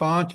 5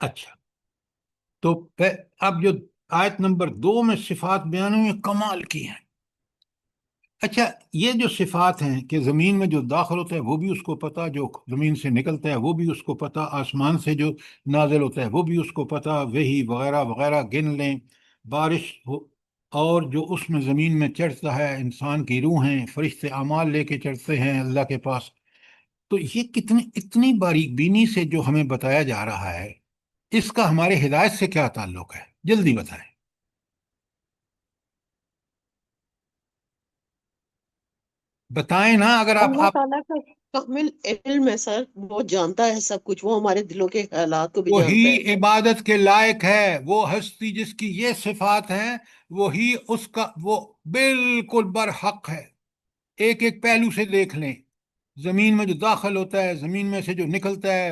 اچھا، تو اب جو آیت نمبر 2 میں صفات بیان ہوئی ہیں کمال کی ہیں. اچھا، یہ جو صفات ہیں کہ زمین میں جو داخل ہوتا ہے وہ بھی اس کو پتہ، جو زمین سے نکلتا ہے وہ بھی اس کو پتہ، آسمان سے جو نازل ہوتا ہے وہ بھی اس کو پتہ، وہی وغیرہ وغیرہ گن لیں، بارش اور جو اس میں زمین میں چڑھتا ہے، انسان کی روحیں، فرشتے اعمال لے کے چڑھتے ہیں اللہ کے پاس. تو یہ اتنی باریک بینی سے جو ہمیں بتایا جا رہا ہے، اس کا ہمارے ہدایت سے کیا تعلق ہے؟ جلدی بتائیں. بتائیں نا. اگر اللہ آپ تعالیٰ کا کامل علم ہے سر، وہ جانتا ہے سب کچھ، وہ ہمارے دلوں کے خیالات کو بھی جانتا ہے. وہی عبادت کے لائق ہے، وہ ہستی جس کی یہ صفات ہیں، وہی اس کا وہ بالکل برحق ہے. ایک ایک پہلو سے دیکھ لیں، زمین میں جو داخل ہوتا ہے، زمین میں سے جو نکلتا ہے،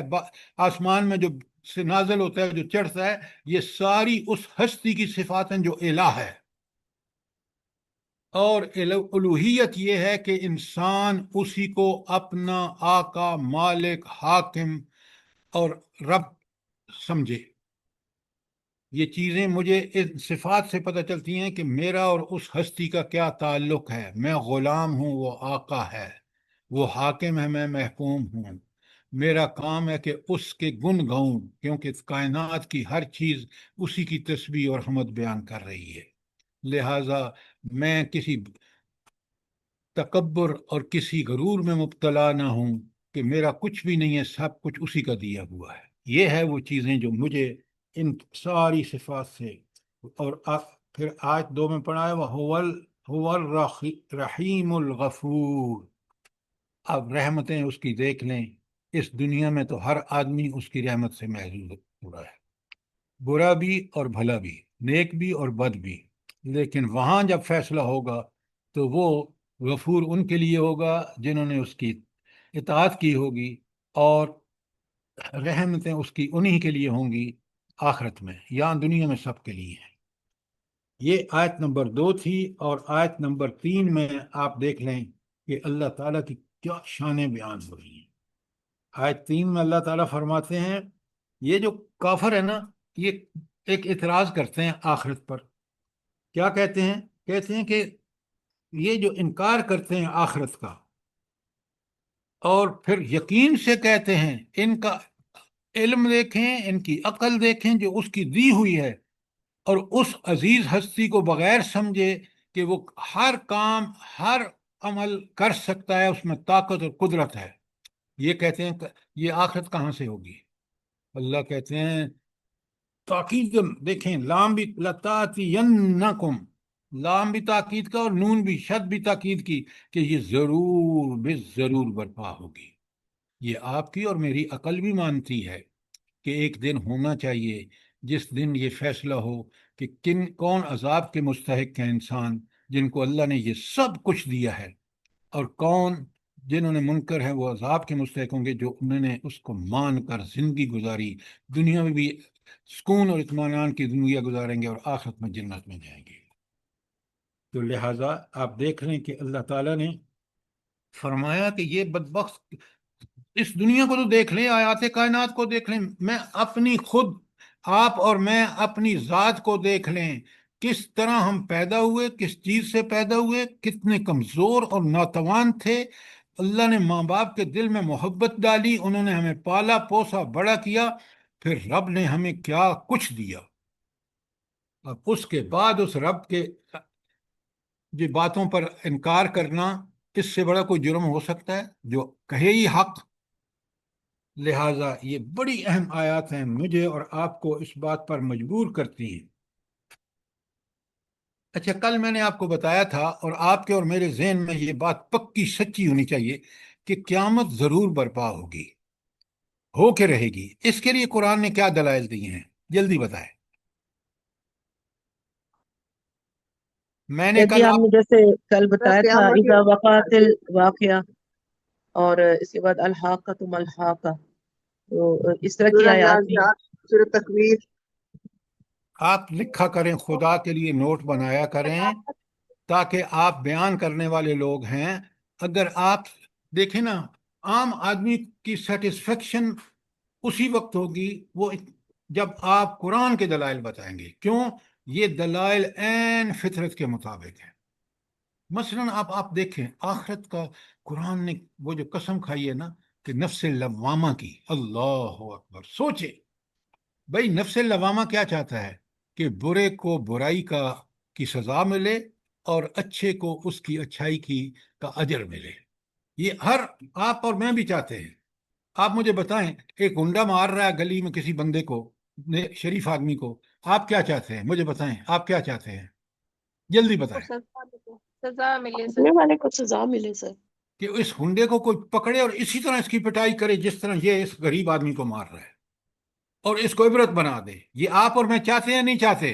آسمان میں جو سے نازل ہوتا ہے، جو چڑھتا ہے، یہ ساری اس ہستی کی صفات ہیں جو الہ ہے. اور الوہیت یہ ہے کہ انسان اسی کو اپنا آقا، مالک، حاکم اور رب سمجھے. یہ چیزیں مجھے ان صفات سے پتہ چلتی ہیں کہ میرا اور اس ہستی کا کیا تعلق ہے. میں غلام ہوں، وہ آقا ہے، وہ حاکم ہے، میں محکوم ہوں. میرا کام ہے کہ اس کے گن گاؤں، کیونکہ کائنات کی ہر چیز اسی کی تسبیح اور حمد بیان کر رہی ہے. لہذا میں کسی تکبر اور کسی غرور میں مبتلا نہ ہوں کہ میرا کچھ بھی نہیں ہے، سب کچھ اسی کا دیا ہوا ہے. یہ ہے وہ چیزیں جو مجھے ان ساری صفات سے. اور پھر آیت 2 میں پڑھا ہے هو الرحیم الغفور. اب رحمتیں اس کی دیکھ لیں. اس دنیا میں تو ہر آدمی اس کی رحمت سے محظوظ ہوا ہے، برا بھی اور بھلا بھی، نیک بھی اور بد بھی. لیکن وہاں جب فیصلہ ہوگا تو وہ غفور ان کے لیے ہوگا جنہوں نے اس کی اطاعت کی ہوگی، اور رحمتیں اس کی انہی کے لیے ہوں گی آخرت میں. یہاں دنیا میں سب کے لیے ہیں. یہ آیت نمبر 2 تھی. اور آیت نمبر 3 میں آپ دیکھ لیں کہ اللہ تعالیٰ کی کیا شانیں بیان ہو رہی ہیں. آیت 3 میں اللہ تعالیٰ فرماتے ہیں، یہ جو کافر ہے نا، یہ ایک اعتراض کرتے ہیں آخرت پر. کیا کہتے ہیں؟ کہتے ہیں کہ یہ جو انکار کرتے ہیں آخرت کا اور پھر یقین سے کہتے ہیں، ان کا علم دیکھیں، ان کی عقل دیکھیں جو اس کی دی ہوئی ہے، اور اس عزیز ہستی کو بغیر سمجھے کہ وہ ہر کام، ہر عمل کر سکتا ہے، اس میں طاقت اور قدرت ہے. یہ کہتے ہیں کہ یہ آخرت کہاں سے ہوگی؟ اللہ کہتے ہیں تاکید، دیکھیں لام بھی لتاتینکم، لام بھی تاکید کا اور نون بھی، شد بھی تاکید کی، کہ یہ ضرور بے ضرور برپا ہوگی. یہ آپ کی اور میری عقل بھی مانتی ہے کہ ایک دن ہونا چاہیے جس دن یہ فیصلہ ہو کہ کون عذاب کے مستحق ہیں انسان جن کو اللہ نے یہ سب کچھ دیا ہے، اور کون جنہوں نے منکر ہیں وہ عذاب کے مستحق ہوں گے جو انہوں نے اس کو مان کر زندگی گزاری، دنیا میں بھی سکون اور اطمینان کی زندگی گزاریں گے اور آخرت میں جنت میں جائیں گے. تو لہٰذا آپ دیکھ رہے ہیں کہ اللہ تعالیٰ نے فرمایا کہ یہ بدبخت اس دنیا کو تو دیکھ لیں، آیات کائنات کو دیکھ لیں، میں اپنی خود آپ اور میں اپنی ذات کو دیکھ لیں، کس طرح ہم پیدا ہوئے، کس چیز سے پیدا ہوئے، کتنے کمزور اور ناتوان تھے. اللہ نے ماں باپ کے دل میں محبت ڈالی، انہوں نے ہمیں پالا پوسا بڑا کیا، پھر رب نے ہمیں کیا کچھ دیا. اب اس کے بعد اس رب کے جو باتوں پر انکار کرنا، اس سے بڑا کوئی جرم ہو سکتا ہے جو کہے ہی حق؟ لہٰذا یہ بڑی اہم آیات ہیں، مجھے اور آپ کو اس بات پر مجبور کرتی ہیں. اچھا، کل میں نے آپ کو بتایا تھا، اور آپ کے اور میرے ذہن میں یہ بات پکی سچی ہونی چاہیے، کہ قیامت ضرور برپا ہوگی، ہو کے رہے گی. اس کے لیے قرآن نے کیا دلائل دیے ہیں؟ جلدی بتائیں. میں نے جی کل ہم آپ نے جیسے کل بتایا تھا قیامت اذا وقعت الواقعہ، اور اس کے بعد الحاقۃ ما الحاقہ، تو اس طرح کی سورہ آیات ہیں. نازعات، سورہ تکویر. آپ لکھا کریں، خدا کے لیے نوٹ بنایا کریں، تاکہ آپ بیان کرنے والے لوگ ہیں. اگر آپ دیکھیں نا، عام آدمی کی سیٹسفیکشن اسی وقت ہوگی، وہ جب آپ قرآن کے دلائل بتائیں گے. کیوں؟ یہ دلائل عین فطرت کے مطابق ہیں. مثلاً آپ دیکھیں آخرت کا، قرآن نے وہ جو قسم کھائی ہے نا کہ نفس لوامہ کی، اللہ اکبر. سوچے بھائی نفس لوامہ کیا چاہتا ہے؟ کہ برے کو برائی کی سزا ملے اور اچھے کو اس کی اچھائی کا اجر ملے. یہ ہر آپ اور میں بھی چاہتے ہیں. آپ مجھے بتائیں، ایک گنڈا مار رہا ہے گلی میں کسی بندے کو، شریف آدمی کو، آپ کیا چاہتے ہیں؟ مجھے بتائیں آپ کیا چاہتے ہیں، جلدی کو بتائیں. سزا ملے کرنے سر. والے کو سزا ملے سر. کہ اس ہنڈے کو کوئی پکڑے اور اسی طرح اس کی پٹائی کرے جس طرح یہ اس غریب آدمی کو مار رہا ہے، اور اس کو عبرت بنا دے. یہ آپ اور میں چاہتے ہیں نہیں چاہتے؟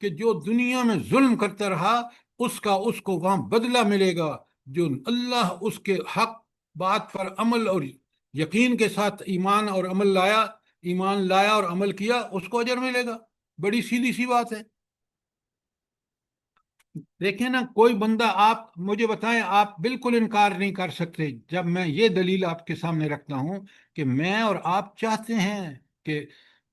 کہ جو دنیا میں ظلم کرتا رہا اس کو وہاں بدلہ ملے گا. جو اللہ اس کے حق بات پر عمل اور یقین کے ساتھ ایمان لایا اور عمل کیا، اس کو اجر ملے گا. بڑی سیدھی سی بات ہے. دیکھیں نا، کوئی بندہ، آپ مجھے بتائیں، آپ بالکل انکار نہیں کر سکتے جب میں یہ دلیل آپ کے سامنے رکھتا ہوں کہ میں اور آپ چاہتے ہیں کہ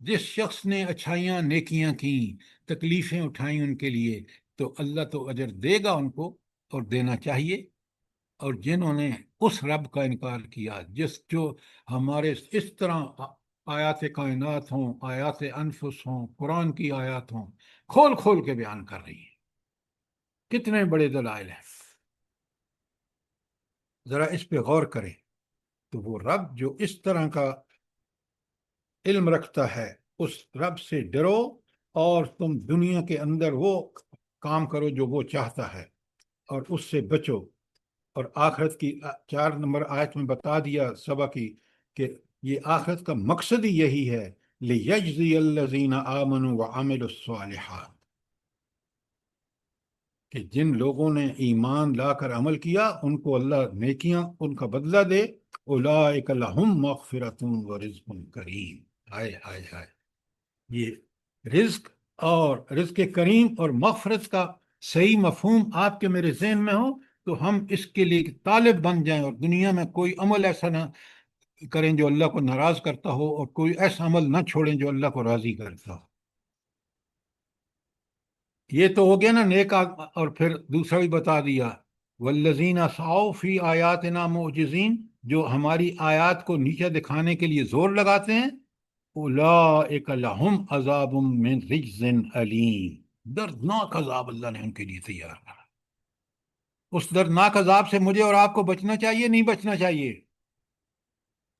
جس شخص نے اچھائیاں نیکیاں کی، تکلیفیں اٹھائیں ان کے لیے، تو اللہ تو اجر دے گا ان کو، اور دینا چاہیے. اور جنہوں نے اس رب کا انکار کیا جو ہمارے اس طرح آیات کائنات ہوں، آیات انفس ہوں، قرآن کی آیات ہوں، کھول کھول کے بیان کر رہی ہیں، کتنے بڑے دلائل ہیں. ذرا اس پہ غور کریں. تو وہ رب جو اس طرح کا علم رکھتا ہے، اس رب سے ڈرو اور تم دنیا کے اندر وہ کام کرو جو وہ چاہتا ہے، اور اس سے بچو. اور آخرت کی 4 نمبر آیت میں بتا دیا سبا کی کہ یہ آخرت کا مقصد ہی یہی ہے، لِيَجْزِيَ الَّذِينَ آمَنُوا وَعَمِلُوا الصَّالِحَاتِ، کہ جن لوگوں نے ایمان لا کر عمل کیا ان کو اللہ نیکیاں، ان کا بدلہ دے. اولئک لہم مغفرۃ ورزق کریم. ہائے ہائے ہائے. یہ رزق کریم اور مغفرت کا صحیح مفہوم آپ کے میرے ذہن میں ہو تو ہم اس کے لیے طالب بن جائیں، اور دنیا میں کوئی عمل ایسا نہ کریں جو اللہ کو ناراض کرتا ہو، اور کوئی ایسا عمل نہ چھوڑیں جو اللہ کو راضی کرتا ہو. یہ تو ہو گیا نا نیک اور پھر دوسرا بھی بتا دیا، والذین سعوا فی آیاتنا معجزین، جو ہماری آیات کو نیچے دکھانے کے لیے زور لگاتے ہیں، اولئک لہم عذاب من رجز علیم، دردناک عذاب اللہ نے ان کے لیے تیار کرا. اس دردناک عذاب سے مجھے اور آپ کو بچنا چاہیے نہیں بچنا چاہیے؟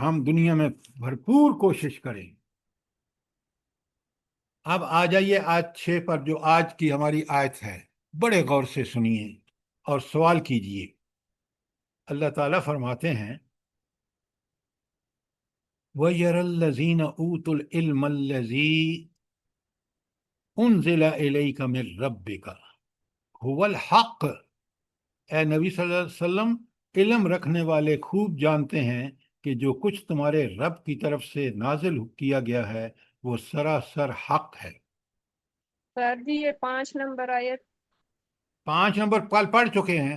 ہم دنیا میں بھرپور کوشش کریں. اب آ جائیے آیت 6 پر، جو آج کی ہماری آیت ہے. بڑے غور سے سنیے اور سوال کیجئے. اللہ تعالیٰ فرماتے ہیں، وَيَرَى الَّذِينَ أُوتُوا الْعِلْمَ الَّذِي أُنزِلَ إِلَيْكَ مِن رَبِّكَ هُوَ الْحَقُّ. اے نبی صلی اللہ علیہ وسلم، علم رکھنے والے خوب جانتے ہیں کہ جو کچھ تمہارے رب کی طرف سے نازل کیا گیا ہے وہ سراسر حق ہے. سر جی یہ 5 نمبر آیت. 5 نمبر کل پڑھ چکے ہیں.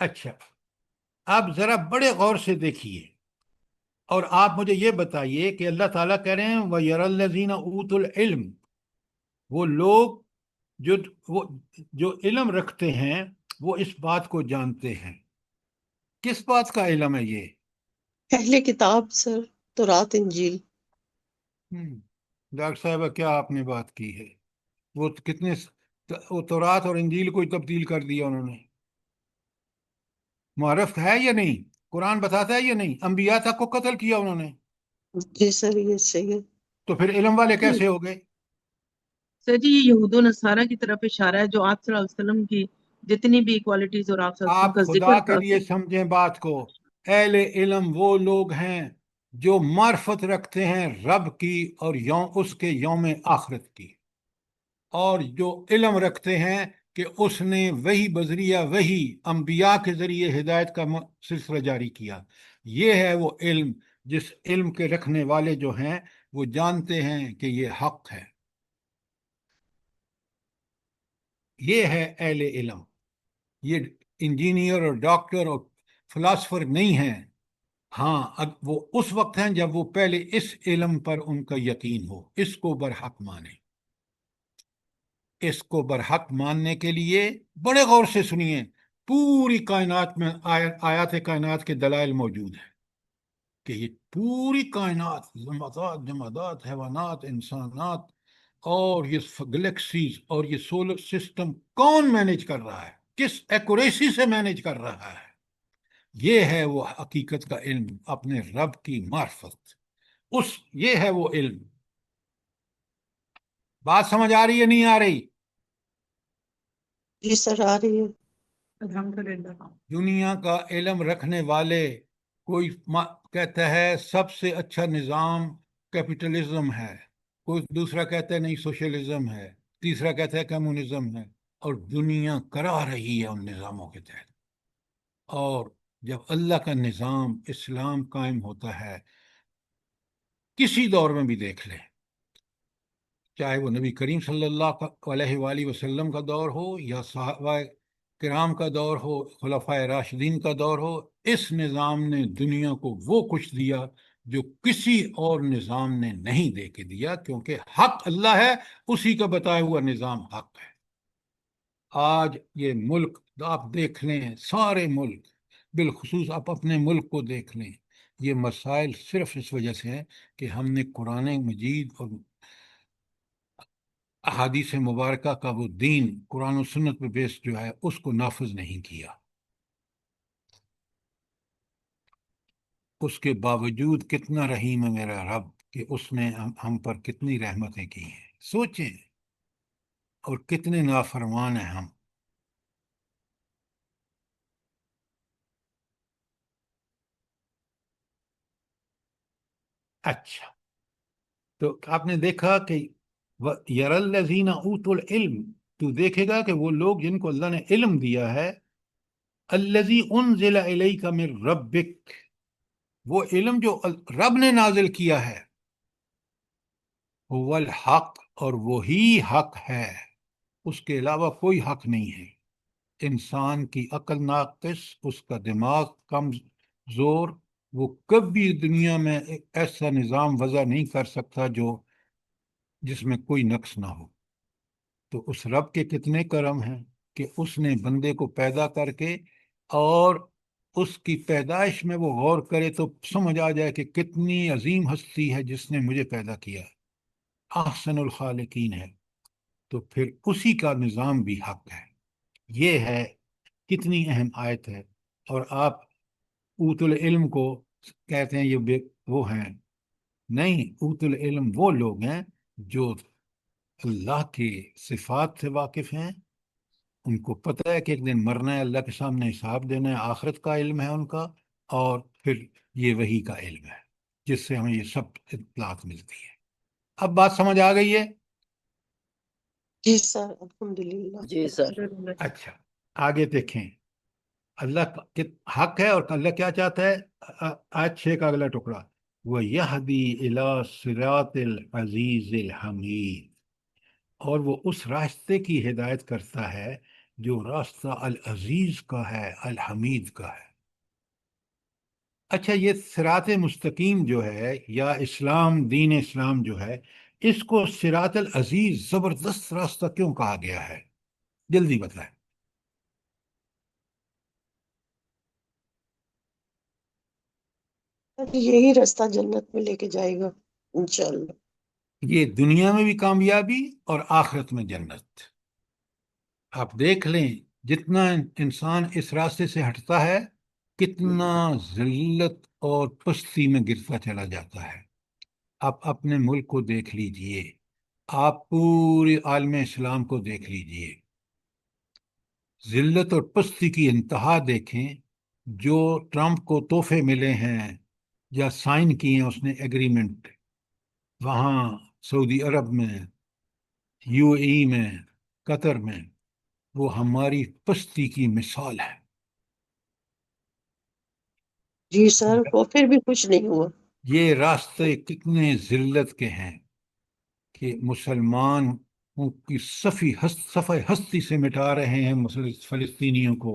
اچھا، اب ذرا بڑے غور سے دیکھیے اور آپ مجھے یہ بتائیے کہ اللہ تعالیٰ کہہ رہے ہیں وَيَرَى الَّذِينَ أُوتُوا الْعِلْمَ، وہ لوگ جو علم رکھتے ہیں وہ اس بات کو جانتے ہیں. کس بات کا علم ہے یہ؟ اہل کتاب سر، تورات انجیل. ڈاکٹر صاحبہ کیا آپ نے بات کی ہے؟ وہ تورات اور انجیل کو ہی تبدیل کر دیا انہوں نے. معرف ہے یا نہیں؟ قرآن بتاتا ہے یا نہیں؟ انبیاء تک کو قتل کیا انہوں نے، جی سر یہ صحیح ہے. تو پھر علم والے کیسے ہو گئے؟ سر جی یہ یہود و نصارہ کی طرف اشارہ ہے جو آپ صلی اللہ علیہ وسلم کی جتنی بھی ایکوالٹیز اور آپ صلی اللہ علیہ وسلم آپ کا خدا ذکر کے تھا. لیے سمجھیں بات کو. اہل علم وہ لوگ ہیں جو معرفت رکھتے ہیں رب کی اور اس کے یوم آخرت کی، اور جو علم رکھتے ہیں کہ اس نے وہی بذریعہ وہی انبیاء کے ذریعے ہدایت کا سلسلہ جاری کیا. یہ ہے وہ علم جس علم کے رکھنے والے جو ہیں وہ جانتے ہیں کہ یہ حق ہے. یہ ہے اہل علم. یہ انجینئر اور ڈاکٹر اور فلاسفر نہیں ہیں. ہاں وہ اس وقت ہیں جب وہ پہلے اس علم پر ان کا یقین ہو، اس کو برحق مانیں. اس کو برحق ماننے کے لیے بڑے غور سے سنیے. پوری کائنات میں آیات کائنات کے دلائل موجود ہیں کہ یہ پوری کائنات، جمادات، حیوانات، انسانات اور یہ گلیکسیز اور یہ سولر سسٹم کون مینیج کر رہا ہے، کس ایکوریسی سے مینیج کر رہا ہے. یہ ہے وہ حقیقت کا علم، اپنے رب کی معرفت. یہ ہے وہ علم. بات سمجھ آ رہی ہے نہیں آ رہی؟ جی سر آ رہی ہے. الحمدللہ. دنیا کا علم رکھنے والے کوئی کہتا ہے سب سے اچھا نظام کیپٹلزم ہے، کوئی دوسرا کہتا ہے نہیں سوشلزم ہے، تیسرا کہتا ہے کمیونزم ہے، اور دنیا کرا رہی ہے ان نظاموں کے تحت. اور جب اللہ کا نظام اسلام قائم ہوتا ہے، کسی دور میں بھی دیکھ لیں، چاہے وہ نبی کریم صلی اللہ علیہ وآلہ وسلم کا دور ہو یا صحابہ کرام کا دور ہو، خلفائے راشدین کا دور ہو، اس نظام نے دنیا کو وہ کچھ دیا جو کسی اور نظام نے نہیں دے کے دیا، کیونکہ حق اللہ ہے، اسی کا بتایا ہوا نظام حق ہے. آج یہ ملک آپ دیکھ لیں، سارے ملک، بالخصوص آپ اپنے ملک کو دیکھ لیں، یہ مسائل صرف اس وجہ سے ہیں کہ ہم نے قرآن مجید اور احادیث مبارکہ کا وہ دین قرآن و سنت پہ بیس جو ہے اس کو نافذ نہیں کیا. اس کے باوجود کتنا رحیم ہے میرا رب کہ اس نے ہم پر کتنی رحمتیں کی ہیں. سوچیں، اور کتنے نافرمان ہیں ہم. اچھا، تو آپ نے دیکھا کہ یَرَى الَّذِينَ أُوتُوا الْعِلْمَ، تو دیکھے گا کہ وہ لوگ جن کو اللہ نے علم دیا ہے، الَّذِي أُنزِلَ إِلَيْكَ مِن رَبِّكَ، وہ علم جو رب نے نازل کیا ہے، هو الحق، اور وہی حق ہے، اس کے علاوہ کوئی حق نہیں ہے. انسان کی عقل ناقص، اس کا دماغ کمزور، وہ کبھی دنیا میں ایک ایسا نظام وضع نہیں کر سکتا جس میں کوئی نقص نہ ہو. تو اس رب کے کتنے کرم ہیں کہ اس نے بندے کو پیدا کر کے، اور اس کی پیدائش میں وہ غور کرے تو سمجھ آ جائے کہ کتنی عظیم ہستی ہے جس نے مجھے پیدا کیا، احسن الخالقین ہے. تو پھر اسی کا نظام بھی حق ہے. یہ ہے کتنی اہم آیت ہے. اور آپ اوت العلم کو کہتے ہیں یہ وہ ہیں، نہیں، اوت العلم وہ لوگ ہیں جو اللہ کی صفات سے واقف ہیں، ان کو پتہ ہے کہ ایک دن مرنا ہے، اللہ کے سامنے حساب دینا ہے، آخرت کا علم ہے ان کا، اور پھر یہ وحی کا علم ہے جس سے ہمیں یہ سب اطلاعات ملتی ہے. اب بات سمجھ آ گئی ہے؟ جی سر الحمدللہ. جی سر. الحمدللہ. اچھا، آگے دیکھیں. اللہ حق ہے، اور اللہ کیا چاہتا ہے؟ آیت 6 کا اگلا ٹکڑا، وَيَهْدِي إِلَىٰ صِرَاطِ الْعَزِيزِ الْحَمِيدِ، اور وہ اس راستے کی ہدایت کرتا ہے جو راستہ العزیز کا ہے، الحمید کا ہے. اچھا، یہ صراط مستقیم جو ہے یا اسلام، دین اسلام جو ہے، اس کو صراط العزیز، زبردست راستہ کیوں کہا گیا ہے؟ جلدی بتائیں. یہی راستہ جنت میں لے کے جائے گا انشاءاللہ. یہ دنیا میں بھی کامیابی اور آخرت میں جنت. آپ دیکھ لیں جتنا انسان اس راستے سے ہٹتا ہے کتنا ذلت اور پستی میں گرتا چلا جاتا ہے. آپ اپنے ملک کو دیکھ لیجئے، آپ پورے عالم اسلام کو دیکھ لیجئے، ذلت اور پستی کی انتہا دیکھیں. جو ٹرمپ کو تحفے ملے ہیں یا سائن کیے ہیں اس نے ایگریمنٹ، وہاں سعودی عرب میں، یو اے ای میں، قطر میں، وہ ہماری پستی کی مثال ہے. جی سر وہ پھر بھی کچھ نہیں ہوا. یہ راستے کتنے ذلت کے ہیں کہ مسلمان کی صفحہ ہستی سے مٹا رہے ہیں فلسطینیوں کو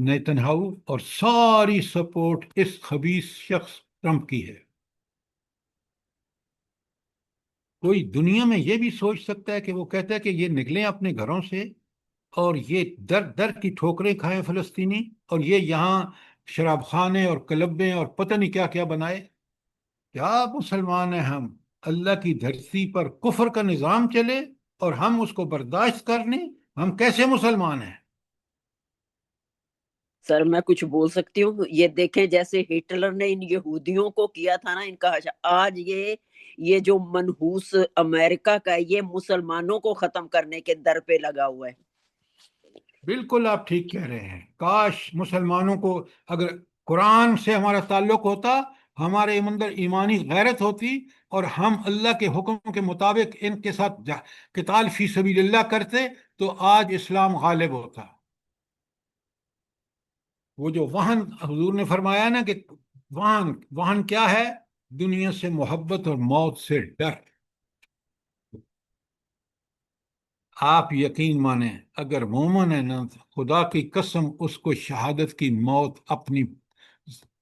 نیتنیاہو، اور ساری سپورٹ اس خبیث شخص ٹرمپ کی ہے۔ کوئی دنیا میں یہ بھی سوچ سکتا ہے کہ وہ کہتا ہے کہ یہ نکلیں اپنے گھروں سے اور یہ در در کی ٹھوکریں کھائیں فلسطینی، اور یہ یہاں شراب خانے اور کلبیں اور پتہ نہیں کیا کیا بنائے؟ کیا مسلمان ہیں ہم؟ اللہ کی دھرتی پر کفر کا نظام چلے اور ہم اس کو برداشت کر لیں؟ ہم کیسے مسلمان ہیں؟ سر میں کچھ بول سکتی ہوں؟ یہ دیکھیں جیسے ہٹلر نے ان یہودیوں کو کیا تھا نا ان کا آج یہ جو منحوس امریکہ کا ہے، یہ مسلمانوں کو ختم کرنے کے در پہ لگا ہوا ہے۔ بالکل آپ ٹھیک کہہ رہے ہیں۔ کاش مسلمانوں کو اگر قرآن سے ہمارا تعلق ہوتا، ہمارے اندر ایمانی غیرت ہوتی، اور ہم اللہ کے حکم کے مطابق ان کے ساتھ قتال فی سبیل اللہ کرتے، تو آج اسلام غالب ہوتا۔ وہ جو وہن حضور نے فرمایا نا کہ وہن کیا ہے؟ دنیا سے محبت اور موت سے ڈر۔ آپ یقین مانیں اگر مومن ہے نا، خدا کی قسم اس کو شہادت کی موت اپنی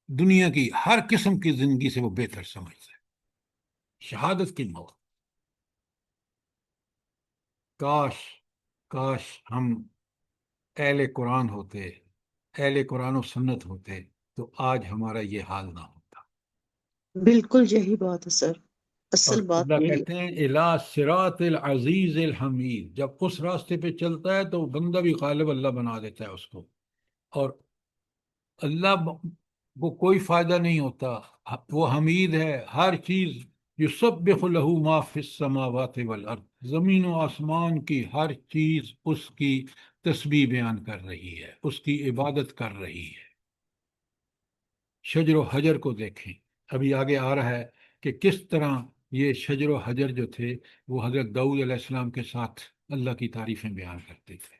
دنیا کی ہر قسم کی زندگی سے وہ بہتر سمجھتا ہے، شہادت کی موت۔ کاش ہم اہل قرآن ہوتے، اہل قرآن و سنت ہوتے، تو آج ہمارا یہ حال نہ ہوتا۔ بالکل یہی بات ہے سر، اور اصل بات اللہ یہی ہے۔ کہتے ہیں الا صراط العزیز الحمید، جب اس راستے پہ چلتا ہے تو بندہ بھی غالب اللہ بنا دیتا ہے اس کو، اور اللہ کو کوئی فائدہ نہیں ہوتا، وہ حمید ہے۔ ہر چیز یسبح لہ ما فی السماوات والارض، زمین و آسمان کی ہر چیز اس کی تسبیح بیان کر رہی ہے، اس کی عبادت کر رہی ہے۔ شجر و حجر کو دیکھیں، ابھی آگے آ رہا ہے کہ کس طرح یہ شجر و حجر جو تھے وہ حضرت داؤد علیہ السلام کے ساتھ اللہ کی تعریفیں بیان کرتے تھے۔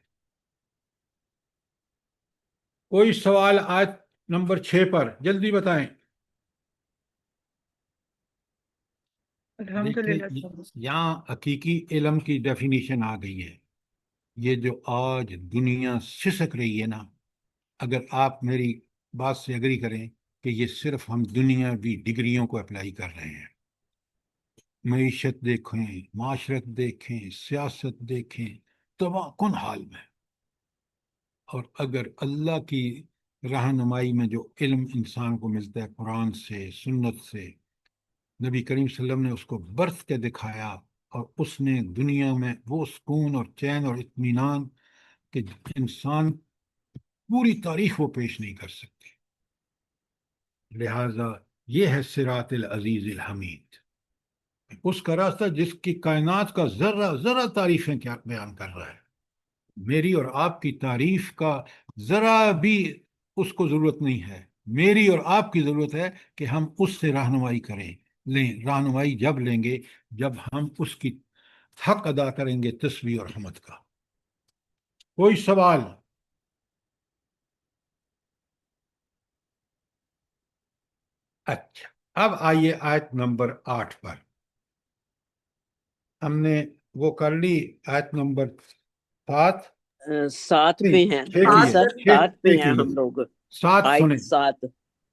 کوئی سوال آیت نمبر 6 پر جلدی بتائیں۔ الحمدللہ دیکھیں سر۔ یہاں حقیقی علم کی ڈیفینیشن آ گئی ہے۔ یہ جو آج دنیا سسک رہی ہے نا، اگر آپ میری بات سے اگری کریں کہ یہ صرف ہم دنیاوی ڈگریوں کو اپلائی کر رہے ہیں، معیشت دیکھیں، معاشرت دیکھیں، سیاست دیکھیں، تباہ کن حال میں۔ اور اگر اللہ کی رہنمائی میں جو علم انسان کو ملتا ہے قرآن سے، سنت سے، نبی کریم صلی اللہ علیہ وسلم نے اس کو برت کے دکھایا، اور اس نے دنیا میں وہ سکون اور چین اور اطمینان کہ انسان پوری تاریخ وہ پیش نہیں کر سکتی۔ لہذا یہ ہے صراط العزیز الحمید، اس کا راستہ جس کی کائنات کا ذرہ ذرہ تعریفیں کیا بیان کر رہا ہے۔ میری اور آپ کی تعریف کا ذرا بھی اس کو ضرورت نہیں ہے، میری اور آپ کی ضرورت ہے کہ ہم اس سے رہنمائی لیں۔ رہنمائی جب لیں گے جب ہم اس کی حق ادا کریں گے تسبیح اور حمد کا۔ کوئی سوال؟ اچھا، اب آئیے آیت نمبر 8 پر۔ ہم نے وہ کر لی آیت نمبر 7، 7 نہیں پہ ہیں 6 جی کی ہے، سر، 6 7 پہ ہیں کی ہم ہے۔ لوگ۔ 7 آیت سنیں، 7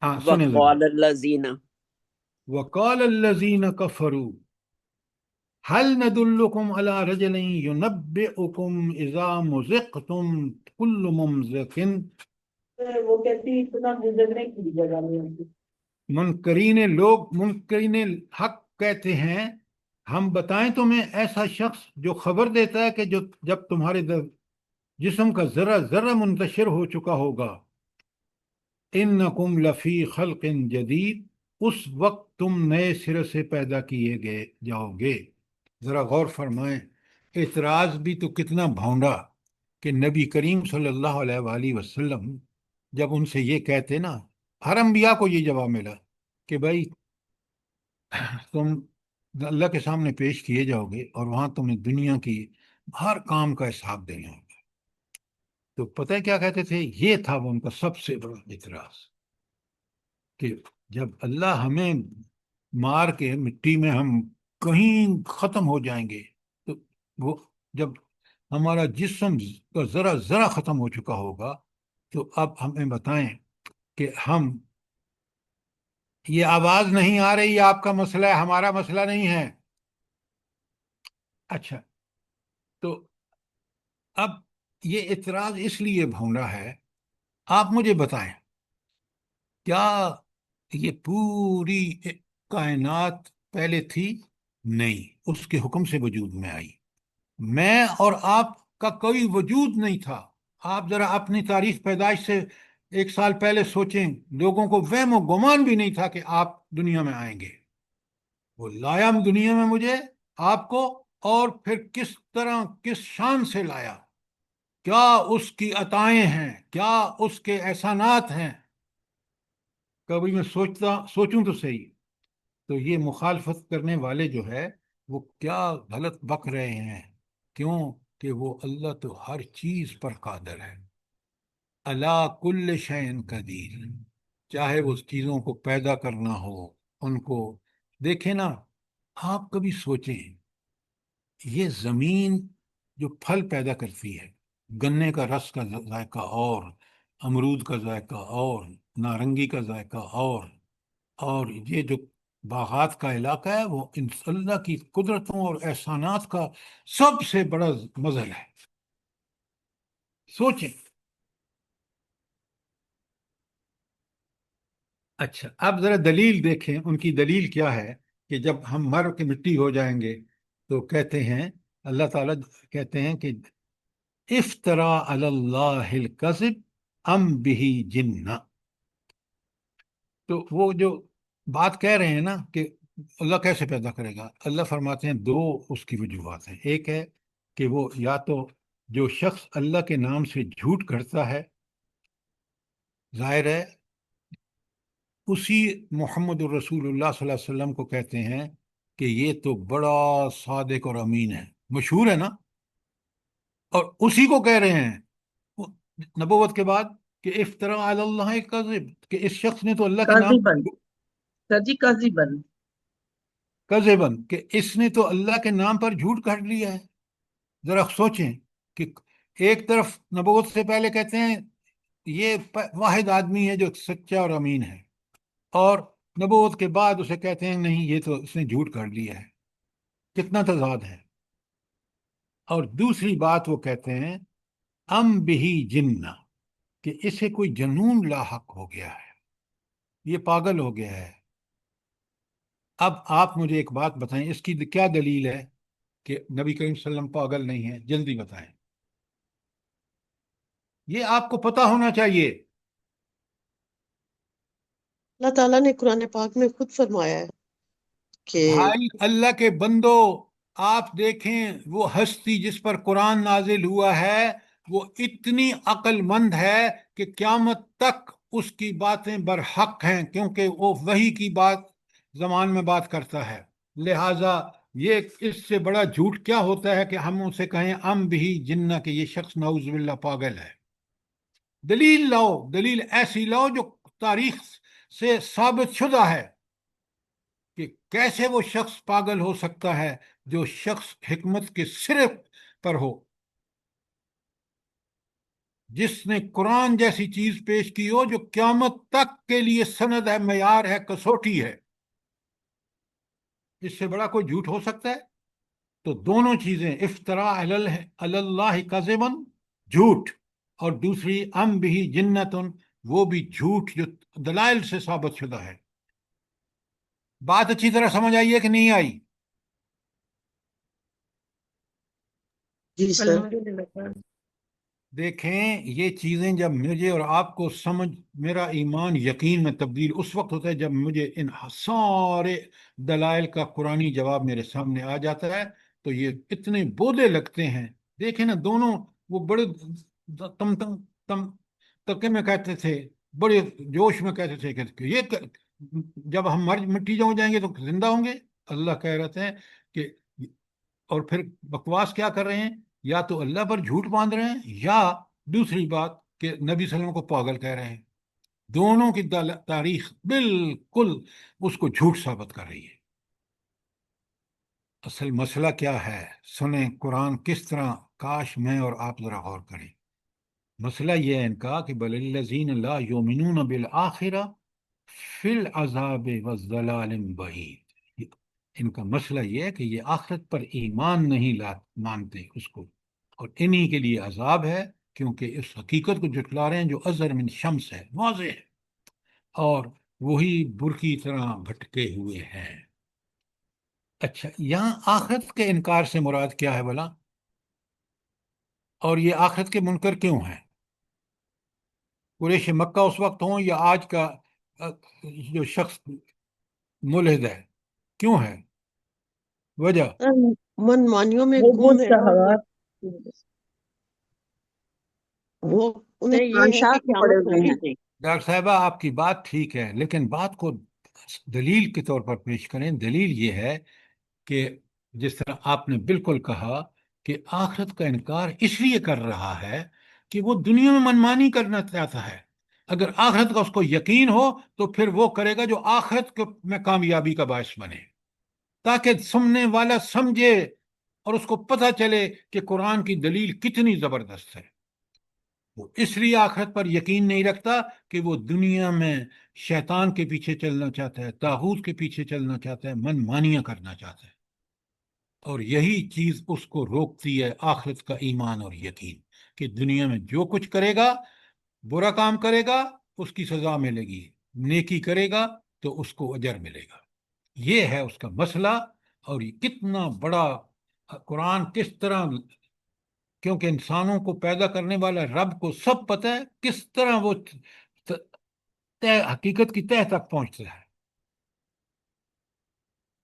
ہاں سنیں ذرا۔ وقال الذین، وقال الذین کفروا هل ندلکم علی رجل ینبئکم اذا مزقتم کل ممزق۔ وہ کہتی اتنا گزرنے کی جگہ نہیں ہوتی۔ منکرین حق کہتے ہیں ہم بتائیں تمہیں ایسا شخص جو خبر دیتا ہے کہ جب تمہارے جسم کا ذرہ ذرہ منتشر ہو چکا ہوگا، انکم لفی خلق جدید، اس وقت تم نئے سرے سے پیدا کیے گئے جاؤ گے۔ ذرا غور فرمائیں، اعتراض بھی تو کتنا بھونڈا کہ نبی کریم صلی اللہ علیہ وآلہ وسلم جب ان سے یہ کہتے نا، ہر انبیاء کو یہ جواب ملا کہ بھائی تم اللہ کے سامنے پیش کیے جاؤ گے اور وہاں تمہیں دنیا کی ہر کام کا حساب دینا ہوگا۔ تو پتہ ہے کیا کہتے تھے؟ یہ تھا وہ ان کا سب سے بڑا اعتراض کہ جب اللہ ہمیں مار کے مٹی میں ہم کہیں ختم ہو جائیں گے، تو وہ جب ہمارا جسم کا ذرا ذرا ختم ہو چکا ہوگا، تو اب ہمیں بتائیں کہ ہم، یہ آواز نہیں آ رہی، آپ کا مسئلہ ہے، ہمارا مسئلہ نہیں ہے۔ اچھا، تو اب یہ اعتراض اس لیے بھونڈا ہے، آپ مجھے بتائیں، کیا یہ پوری کائنات پہلے تھی؟ نہیں، اس کے حکم سے وجود میں آئی۔ میں اور آپ کا کوئی وجود نہیں تھا۔ آپ ذرا اپنی تاریخ پیدائش سے 1 سال پہلے سوچیں، لوگوں کو وہم و گمان بھی نہیں تھا کہ آپ دنیا میں آئیں گے۔ وہ لایا دنیا میں مجھے، آپ کو، اور پھر کس طرح، کس شان سے لایا، کیا اس کی عطائیں ہیں، کیا اس کے احسانات ہیں۔ کبھی میں سوچوں تو صحیح، تو یہ مخالفت کرنے والے جو ہے وہ کیا غلط بک رہے ہیں، کیوں کہ وہ اللہ تو ہر چیز پر قادر ہے، اللہ کل شیء قدیر، چاہے وہ چیزوں کو پیدا کرنا ہو، ان کو دیکھیں نا۔ آپ کبھی سوچیں، یہ زمین جو پھل پیدا کرتی ہے، گنے کا رس کا ذائقہ اور، امرود کا ذائقہ اور، نارنگی کا ذائقہ اور یہ جو باغات کا علاقہ ہے، وہ ان اللہ کی قدرتوں اور احسانات کا سب سے بڑا مظہر ہے۔ سوچیں۔ اچھا، اب ذرا دلیل دیکھیں، ان کی دلیل کیا ہے کہ جب ہم مر کے مٹی ہو جائیں گے تو کہتے ہیں، اللہ تعالیٰ کہتے ہیں کہ افترا علی اللہ الکذب ام بہ جنہ۔ تو وہ جو بات کہہ رہے ہیں نا کہ اللہ کیسے پیدا کرے گا، اللہ فرماتے ہیں دو اس کی وجوہات ہیں۔ ایک ہے کہ وہ یا تو جو شخص اللہ کے نام سے جھوٹ کرتا ہے، ظاہر ہے اسی محمد الرسول اللہ صلی اللہ علیہ وسلم کو کہتے ہیں کہ یہ تو بڑا صادق اور امین ہے، مشہور ہے نا، اور اسی کو کہہ رہے ہیں نبوت کے بعد کہ افترا علی اللہ الکذب، کہ اس شخص نے تو اللہ کے نام، کاذبن سر جی، کاذبن۔ کذبن، کہ اس نے تو اللہ کے نام پر جھوٹ کر لیا ہے۔ ذرا سوچیں کہ ایک طرف نبوت سے پہلے کہتے ہیں یہ واحد آدمی ہے جو سچا اور امین ہے، اور نبوت کے بعد اسے کہتے ہیں نہیں، یہ تو اس نے جھوٹ کر لیا ہے۔ کتنا تضاد ہے۔ اور دوسری بات وہ کہتے ہیں ام بہی جنہ، کہ اسے کوئی جنون لاحق ہو گیا ہے، یہ پاگل ہو گیا ہے۔ اب آپ مجھے ایک بات بتائیں، اس کی کیا دلیل ہے کہ نبی کریم صلی اللہ علیہ وسلم پاگل نہیں ہے؟ جلدی بتائیں، یہ آپ کو پتہ ہونا چاہیے۔ اللہ تعالیٰ نے قرآن پاک میں خود فرمایا ہے کہ بھائی اللہ کے بندو، آپ دیکھیں وہ ہستی جس پر قرآن نازل ہوا ہے، وہ اتنی عقل مند ہے کہ قیامت تک اس کی باتیں برحق ہیں، کیونکہ وہ وحی کی بات زمان میں بات کرتا ہے۔ لہٰذا یہ اس سے بڑا جھوٹ کیا ہوتا ہے کہ ہم اسے کہیں ام بھی جنہ، کہ یہ شخص نعوذ باللہ پاگل ہے۔ دلیل لاؤ، دلیل ایسی لاؤ جو تاریخ سے ثابت شدہ ہے کہ کیسے وہ شخص پاگل ہو سکتا ہے، جو شخص حکمت کے صرف پر ہو، جس نے قرآن جیسی چیز پیش کی ہو جو قیامت تک کے لیے سند ہے، معیار ہے، کسوٹی ہے۔ اس سے بڑا کوئی جھوٹ ہو سکتا ہے؟ تو دونوں چیزیں، افترا علی اللہ کذبن، جھوٹ، اور دوسری ام بھی جنتن، وہ بھی جھوٹ جو دلائل سے ثابت شدہ ہے۔ بات اچھی طرح سمجھ آئی ہے کہ نہیں آئی؟ جی سر، الحمدللہ سر۔ دیکھیں یہ چیزیں جب مجھے اور آپ کو سمجھ، میرا ایمان یقین میں تبدیل اس وقت ہوتا ہے جب مجھے ان سارے دلائل کا قرآنی جواب میرے سامنے آ جاتا ہے، تو یہ اتنے بودے لگتے ہیں۔ دیکھیں نا، دونوں وہ بڑے تم تم تم تکے میں کہتے تھے، بڑے جوش میں کہتے تھے کہ یہ جب ہم مٹی ہو جائیں گے تو زندہ ہوں گے۔ اللہ کہہ رہے ہیں کہ، اور پھر بکواس کیا کر رہے ہیں، یا تو اللہ پر جھوٹ باندھ رہے ہیں، یا دوسری بات کہ نبی صلی اللہ علیہ وسلم کو پاگل کہہ رہے ہیں۔ دونوں کی تاریخ بالکل اس کو جھوٹ ثابت کر رہی ہے۔ اصل مسئلہ کیا ہے؟ سنیں قرآن کس طرح، کاش میں اور آپ ذرا غور کریں۔ مسئلہ یہ ہے ان کا کہ بل الذین لا یؤمنون بالآخرہ فی العذاب والضلال بعید، ان کا مسئلہ یہ ہے کہ یہ آخرت پر ایمان نہیں مانتے اس کو، اور انہی کے لیے عذاب ہے، کیونکہ اس حقیقت کو جھٹلا رہے ہیں جو ازہر من شمس ہے، واضح ہے، اور وہی برقی طرح بھٹکے ہوئے ہیں۔ اچھا، یہاں آخرت کے انکار سے مراد کیا ہے بھلا؟ اور یہ آخرت کے منکر کیوں ہیں؟ قریش مکہ اس وقت ہوں یا آج کا جو شخص ملحد ہے، کیوں ہے وجہ؟ من مانیوں میں وہ گم ہے، شہوات وہ انہیں سے یہ ہے کہ خواہشات میں پڑے قیامت ہوئے ہوگی۔ ہیں۔ ڈاکٹر صاحبہ آپ کی بات ٹھیک ہے، لیکن بات کو دلیل کے طور پر پیش کریں۔ دلیل یہ ہے کہ جس طرح آپ نے بالکل کہا کہ آخرت کا انکار اس لیے کر رہا ہے کہ وہ دنیا میں منمانی کرنا چاہتا ہے۔ اگر آخرت کا اس کو یقین ہو تو پھر وہ کرے گا جو آخرت میں کامیابی کا باعث بنے، تاکہ سننے والا سمجھے اور اس کو پتہ چلے کہ قرآن کی دلیل کتنی زبردست ہے۔ وہ اس لیے آخرت پر یقین نہیں رکھتا کہ وہ دنیا میں شیطان کے پیچھے چلنا چاہتا ہے، طاغوت کے پیچھے چلنا چاہتا ہے، من مانیاں کرنا چاہتا ہے، اور یہی چیز اس کو روکتی ہے آخرت کا ایمان اور یقین، کہ دنیا میں جو کچھ کرے گا، برا کام کرے گا اس کی سزا ملے گی، نیکی کرے گا تو اس کو اجر ملے گا۔ یہ ہے اس کا مسئلہ، اور یہ کتنا بڑا قرآن کس طرح، کیونکہ انسانوں کو پیدا کرنے والا رب کو سب پتہ ہے کس طرح وہ حقیقت کی تہ تک پہنچتا ہے۔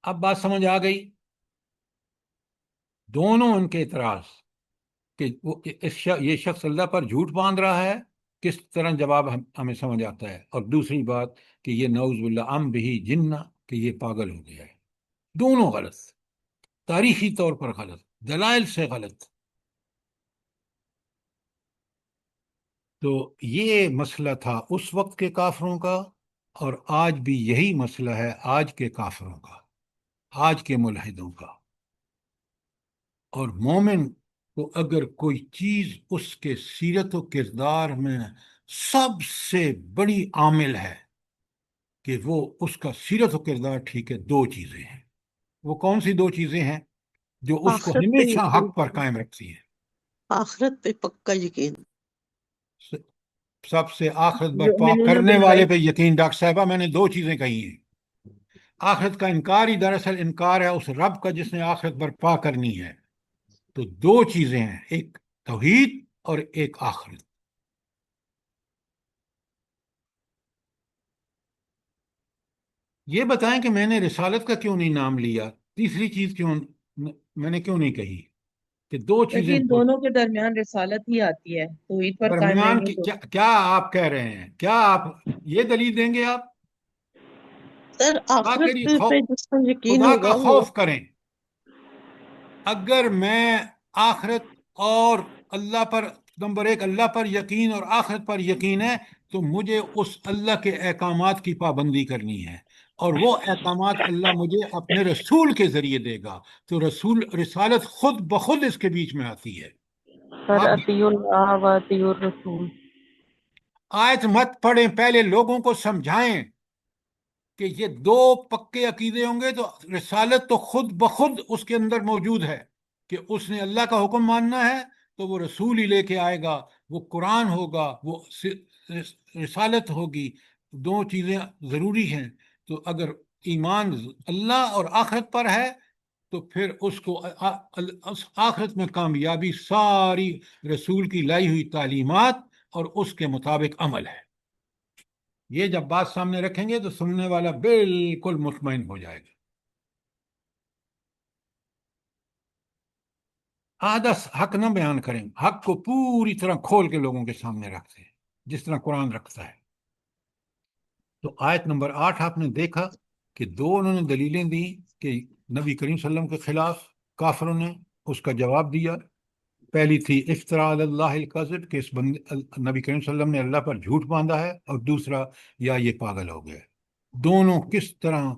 اب بات سمجھ آ گئی؟ دونوں ان کے اعتراض کہ یہ شخص اللہ پر جھوٹ باندھ رہا ہے، کس طرح جواب ہمیں سمجھ آتا ہے، اور دوسری بات کہ یہ نعوذ باللہ ام بھی جنہ، کہ یہ پاگل ہو گیا ہے۔ دونوں غلط، تاریخی طور پر غلط، دلائل سے غلط۔ تو یہ مسئلہ تھا اس وقت کے کافروں کا، اور آج بھی یہی مسئلہ ہے آج کے کافروں کا، آج کے ملحدوں کا۔ اور مومن کو اگر کوئی چیز اس کے سیرت و کردار میں سب سے بڑی عامل ہے کہ وہ اس کا سیرت و کردار ٹھیک ہے، دو چیزیں ہیں۔ وہ کون سی دو چیزیں ہیں جو اس کو آخرت پہ ہمیشہ یقین، حق پر قائم رکھتی ہیں؟ آخرت پہ پکا یقین۔ سب سے آخرت برپا یؤمنون کرنے والے بالغیب، پہ یقین۔ ڈاکٹر صاحبہ میں نے دو چیزیں کہی ہیں۔ آخرت کا انکار ہی دراصل انکار ہے اس رب کا جس نے آخرت برپا کرنی ہے۔ تو دو چیزیں ہیں، ایک توحید اور ایک آخرت۔ یہ بتائیں کہ میں نے رسالت کا کیوں نہیں نام لیا، تیسری چیز کیوں میں نے کیوں نہیں کہی کہ دو چیزیں لیکن دونوں کے درمیان رسالت ہی آتی ہے، توحید پر قائم درمیان رہیں گے کی تو کیا آپ کہہ رہے ہیں؟ کیا آپ یہ دلیل دیں گے؟ آپ سر آخرت آخری پہ جس کا یقین خدا کا ہوگا وہ، خوف کریں۔ اگر میں آخرت اور اللہ پر، نمبر ایک اللہ پر یقین اور آخرت پر یقین ہے، تو مجھے اس اللہ کے احکامات کی پابندی کرنی ہے، اور وہ احکامات اللہ مجھے اپنے رسول کے ذریعے دے گا، تو رسالت خود بخود اس کے بیچ میں آتی ہے۔ پر آپ اطیعوا اللہ و اطیعوا الرسول۔ آیت مت پڑھیں، پہلے لوگوں کو سمجھائیں کہ یہ دو پکے عقیدے ہوں گے تو رسالت تو خود بخود اس کے اندر موجود ہے، کہ اس نے اللہ کا حکم ماننا ہے تو وہ رسول ہی لے کے آئے گا، وہ قرآن ہوگا، وہ رسالت ہوگی۔ دو چیزیں ضروری ہیں۔ تو اگر ایمان اللہ اور آخرت پر ہے تو پھر اس کو آخرت میں کامیابی ساری رسول کی لائی ہوئی تعلیمات اور اس کے مطابق عمل ہے۔ یہ جب بات سامنے رکھیں گے تو سننے والا بالکل مطمئن ہو جائے گا۔ آدھا حق نہ بیان کریں، حق کو پوری طرح کھول کے لوگوں کے سامنے رکھتے ہیں جس طرح قرآن رکھتا ہے۔ تو آیت نمبر 8 آپ نے دیکھا کہ دو انہوں نے دلیلیں دی کہ نبی کریم صلی اللہ علیہ وسلم کے خلاف کافروں نے اس کا جواب دیا، پہلی تھی افتراء علی اللہ الکذب کہ اس نبی کریم صلی اللہ علیہ وسلم نے اللہ پر جھوٹ باندھا ہے، اور دوسرا یا یہ پاگل ہو گیا۔ دونوں کس طرح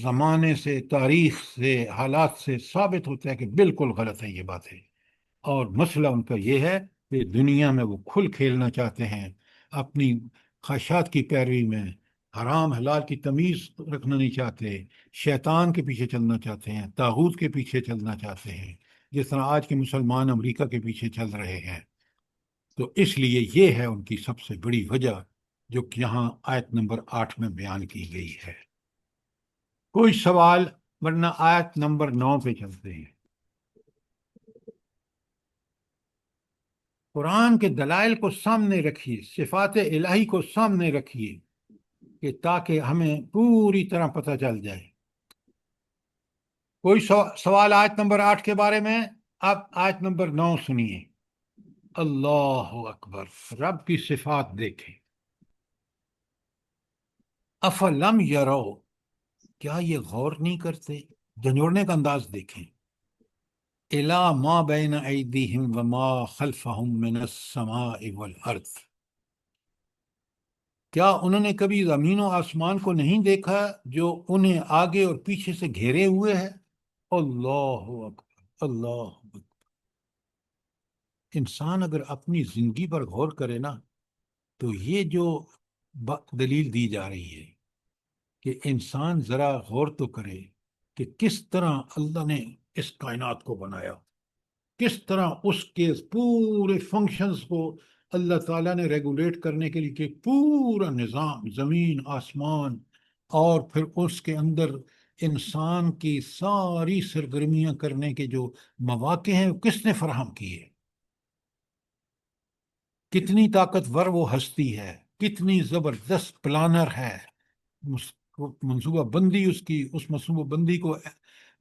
زمانے سے، تاریخ سے، حالات سے ثابت ہوتا ہے کہ بالکل غلط ہے یہ باتیں۔ اور مسئلہ ان کا یہ ہے کہ دنیا میں وہ کھل کھیلنا چاہتے ہیں، اپنی خواہشات کی پیروی میں حرام حلال کی تمیز رکھنا نہیں چاہتے، شیطان کے پیچھے چلنا چاہتے ہیں، طاغوت کے پیچھے چلنا چاہتے ہیں، جس طرح آج کے مسلمان امریکہ کے پیچھے چل رہے ہیں۔ تو اس لیے یہ ہے ان کی سب سے بڑی وجہ جو کہ یہاں آیت نمبر 8 میں بیان کی گئی ہے۔ کوئی سوال؟ ورنہ آیت نمبر 9 پہ چلتے ہیں۔ قرآن کے دلائل کو سامنے رکھیے، صفات الہی کو سامنے رکھیے، کہ تاکہ ہمیں پوری طرح پتہ چل جائے۔ کوئی سوال آیت نمبر 8 کے بارے میں؟ اب آیت نمبر 9 سنیے۔ اللہ اکبر، رب کی صفات دیکھیں۔ افلم یرو، کیا یہ غور نہیں کرتے؟ جھنجھوڑنے کا انداز دیکھیں۔ الا ما بین ایدیہم وما خلفہم من السماء والارض، کیا انہوں نے کبھی زمین و آسمان کو نہیں دیکھا جو انہیں آگے اور پیچھے سے گھیرے ہوئے ہے؟ اللہ اکبر، اللہ اکبر۔ انسان اگر اپنی زندگی پر غور کرے نا، تو یہ جو دلیل دی جا رہی ہے کہ انسان ذرا غور تو کرے کہ کس طرح اللہ نے اس کائنات کو بنایا، کس طرح اس کے پورے فنکشنز کو اللہ تعالیٰ نے ریگولیٹ کرنے کے لیے کہ پورا نظام، زمین آسمان، اور پھر اس کے اندر انسان کی ساری سرگرمیاں کرنے کے جو مواقع ہیں وہ کس نے فراہم کیے؟ کتنی طاقتور وہ ہستی ہے، کتنی زبردست پلانر ہے، منصوبہ بندی اس کی، اس منصوبہ بندی کو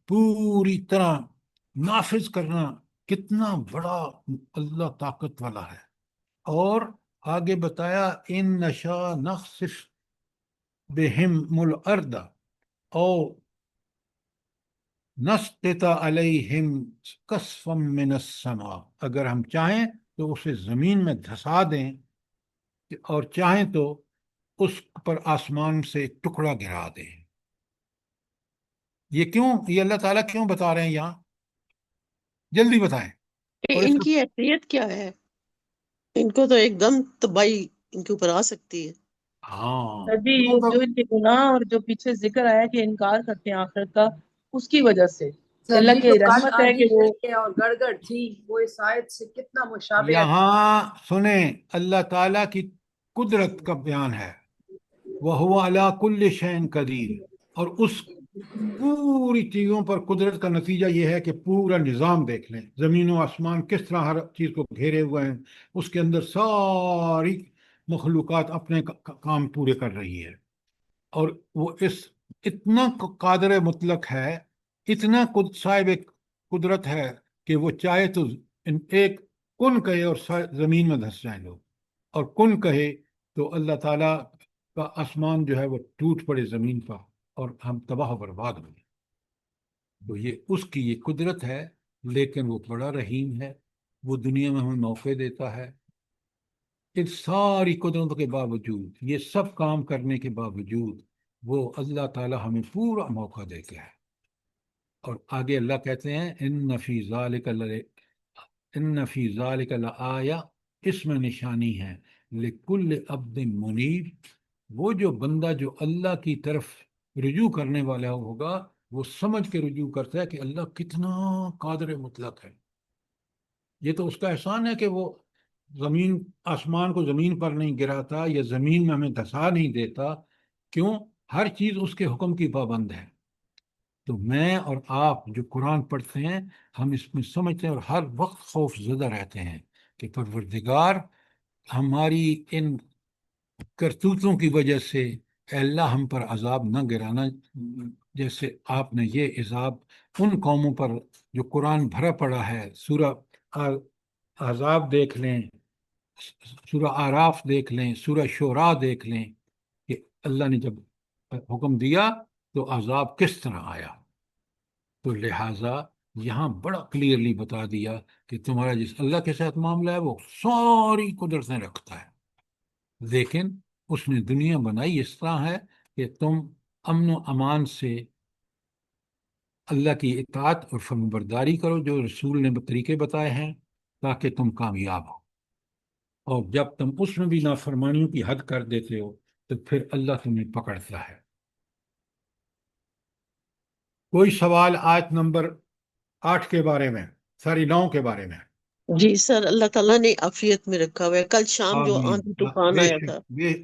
پوری طرح نافذ کرنا، کتنا بڑا اللہ طاقت والا ہے۔ اور آگے بتایا ان نشا نخسف بہم الارض او نسقط علیہم کسفا من السماء، اگر ہم چاہیں تو اسے زمین میں دھسا دیں، اور چاہیں تو اس پر آسمان سے ٹکڑا گرا دیں۔ یہ کیوں، یہ اللہ تعالیٰ کیوں بتا رہے ہیں یہاں؟ جلدی بتائیں۔ اور اس ان کا کی حیثیت کیا ہے؟ ان کو تو ایک دم تباہی ان کے اوپر آ سکتی ہے۔ ہاں ابھی کیوں جو ان کے گناہ اور جو پیچھے ذکر آیا کہ انکار کرتے ہیں آخرت کا، اس کی وجہ سے سر اللہ جی کی جو کل رحمت ہے کہ آندھی وہ چلی ہے اور گڑگڑ تھی، وہ اس آیت سے کتنا مشابہت۔ یہاں سنیں، اللہ تعالیٰ کی قدرت کا بیان ہے، وَهُوَ عَلَىٰ كُلِّ شَيْءٍ قَدِيرٌ، اور اس پوری چیزوں پر قدرت کا نتیجہ یہ ہے کہ پورا نظام دیکھ لیں، زمین و آسمان کس طرح ہر چیز کو گھیرے ہوئے ہیں، اس کے اندر ساری مخلوقات اپنے کام پورے کر رہی ہے، اور وہ اتنا قادر مطلق ہے، اتنا صاحب قدرت ہے کہ وہ چاہے تو ایک کن کہے اور زمین میں دھس جائیں لوگ، اور کن کہے تو اللہ تعالیٰ کا آسمان جو ہے وہ ٹوٹ پڑے زمین پر اور ہم تباہ و برباد ہو گئے۔ تو یہ اس کی یہ قدرت ہے، لیکن وہ بڑا رحیم ہے، وہ دنیا میں ہمیں موقع دیتا ہے۔ ان ساری قدرتوں کے باوجود، یہ سب کام کرنے کے باوجود، وہ اللہ تعالی ہمیں پورا موقع دیتے ہیں۔ اور آگے اللہ کہتے ہیں ان فی ذالک لآیہ، اس میں نشانی ہے لکل عبد منیب، وہ جو بندہ جو اللہ کی طرف رجوع کرنے والا ہوگا، وہ سمجھ کے رجوع کرتا ہے کہ اللہ کتنا قادر مطلق ہے۔ یہ تو اس کا احسان ہے کہ وہ زمین آسمان کو زمین پر نہیں گراتا، یا زمین میں ہمیں دھسا نہیں دیتا۔ کیوں؟ ہر چیز اس کے حکم کی پابند ہے۔ تو میں اور آپ جو قرآن پڑھتے ہیں، ہم اس میں سمجھتے ہیں اور ہر وقت خوف زدہ رہتے ہیں کہ پروردگار ہماری ان کرتوتوں کی وجہ سے اے اللہ ہم پر عذاب نہ گرانا، جیسے آپ نے یہ عذاب ان قوموں پر جو قرآن بھرا پڑا ہے۔ سورہ احزاب دیکھ لیں، سورہ آراف دیکھ لیں، سورہ شعراء دیکھ لیں کہ اللہ نے جب حکم دیا تو عذاب کس طرح آیا۔ تو لہٰذا یہاں بڑا کلیئرلی بتا دیا کہ تمہارا جس اللہ کے ساتھ معاملہ ہے وہ ساری قدرتیں رکھتا ہے، لیکن اس نے دنیا بنائی اس طرح ہے کہ تم امن و امان سے اللہ کی اطاعت اور فرمانبرداری کرو جو رسول نے طریقے بتائے ہیں، تاکہ تم کامیاب ہو۔ اور جب تم اس میں بھی نافرمانیوں کی حد کر دیتے ہو تو پھر اللہ تمہیں پکڑتا ہے۔ کوئی سوال آیت نمبر 8 کے بارے میں، 9 کے بارے میں؟ جی سر، اللہ تعالیٰ نے عافیت میں رکھا ہوا ہے۔ کل شام جو آمین۔ آندھی طوفان بے آیا شک، تھا،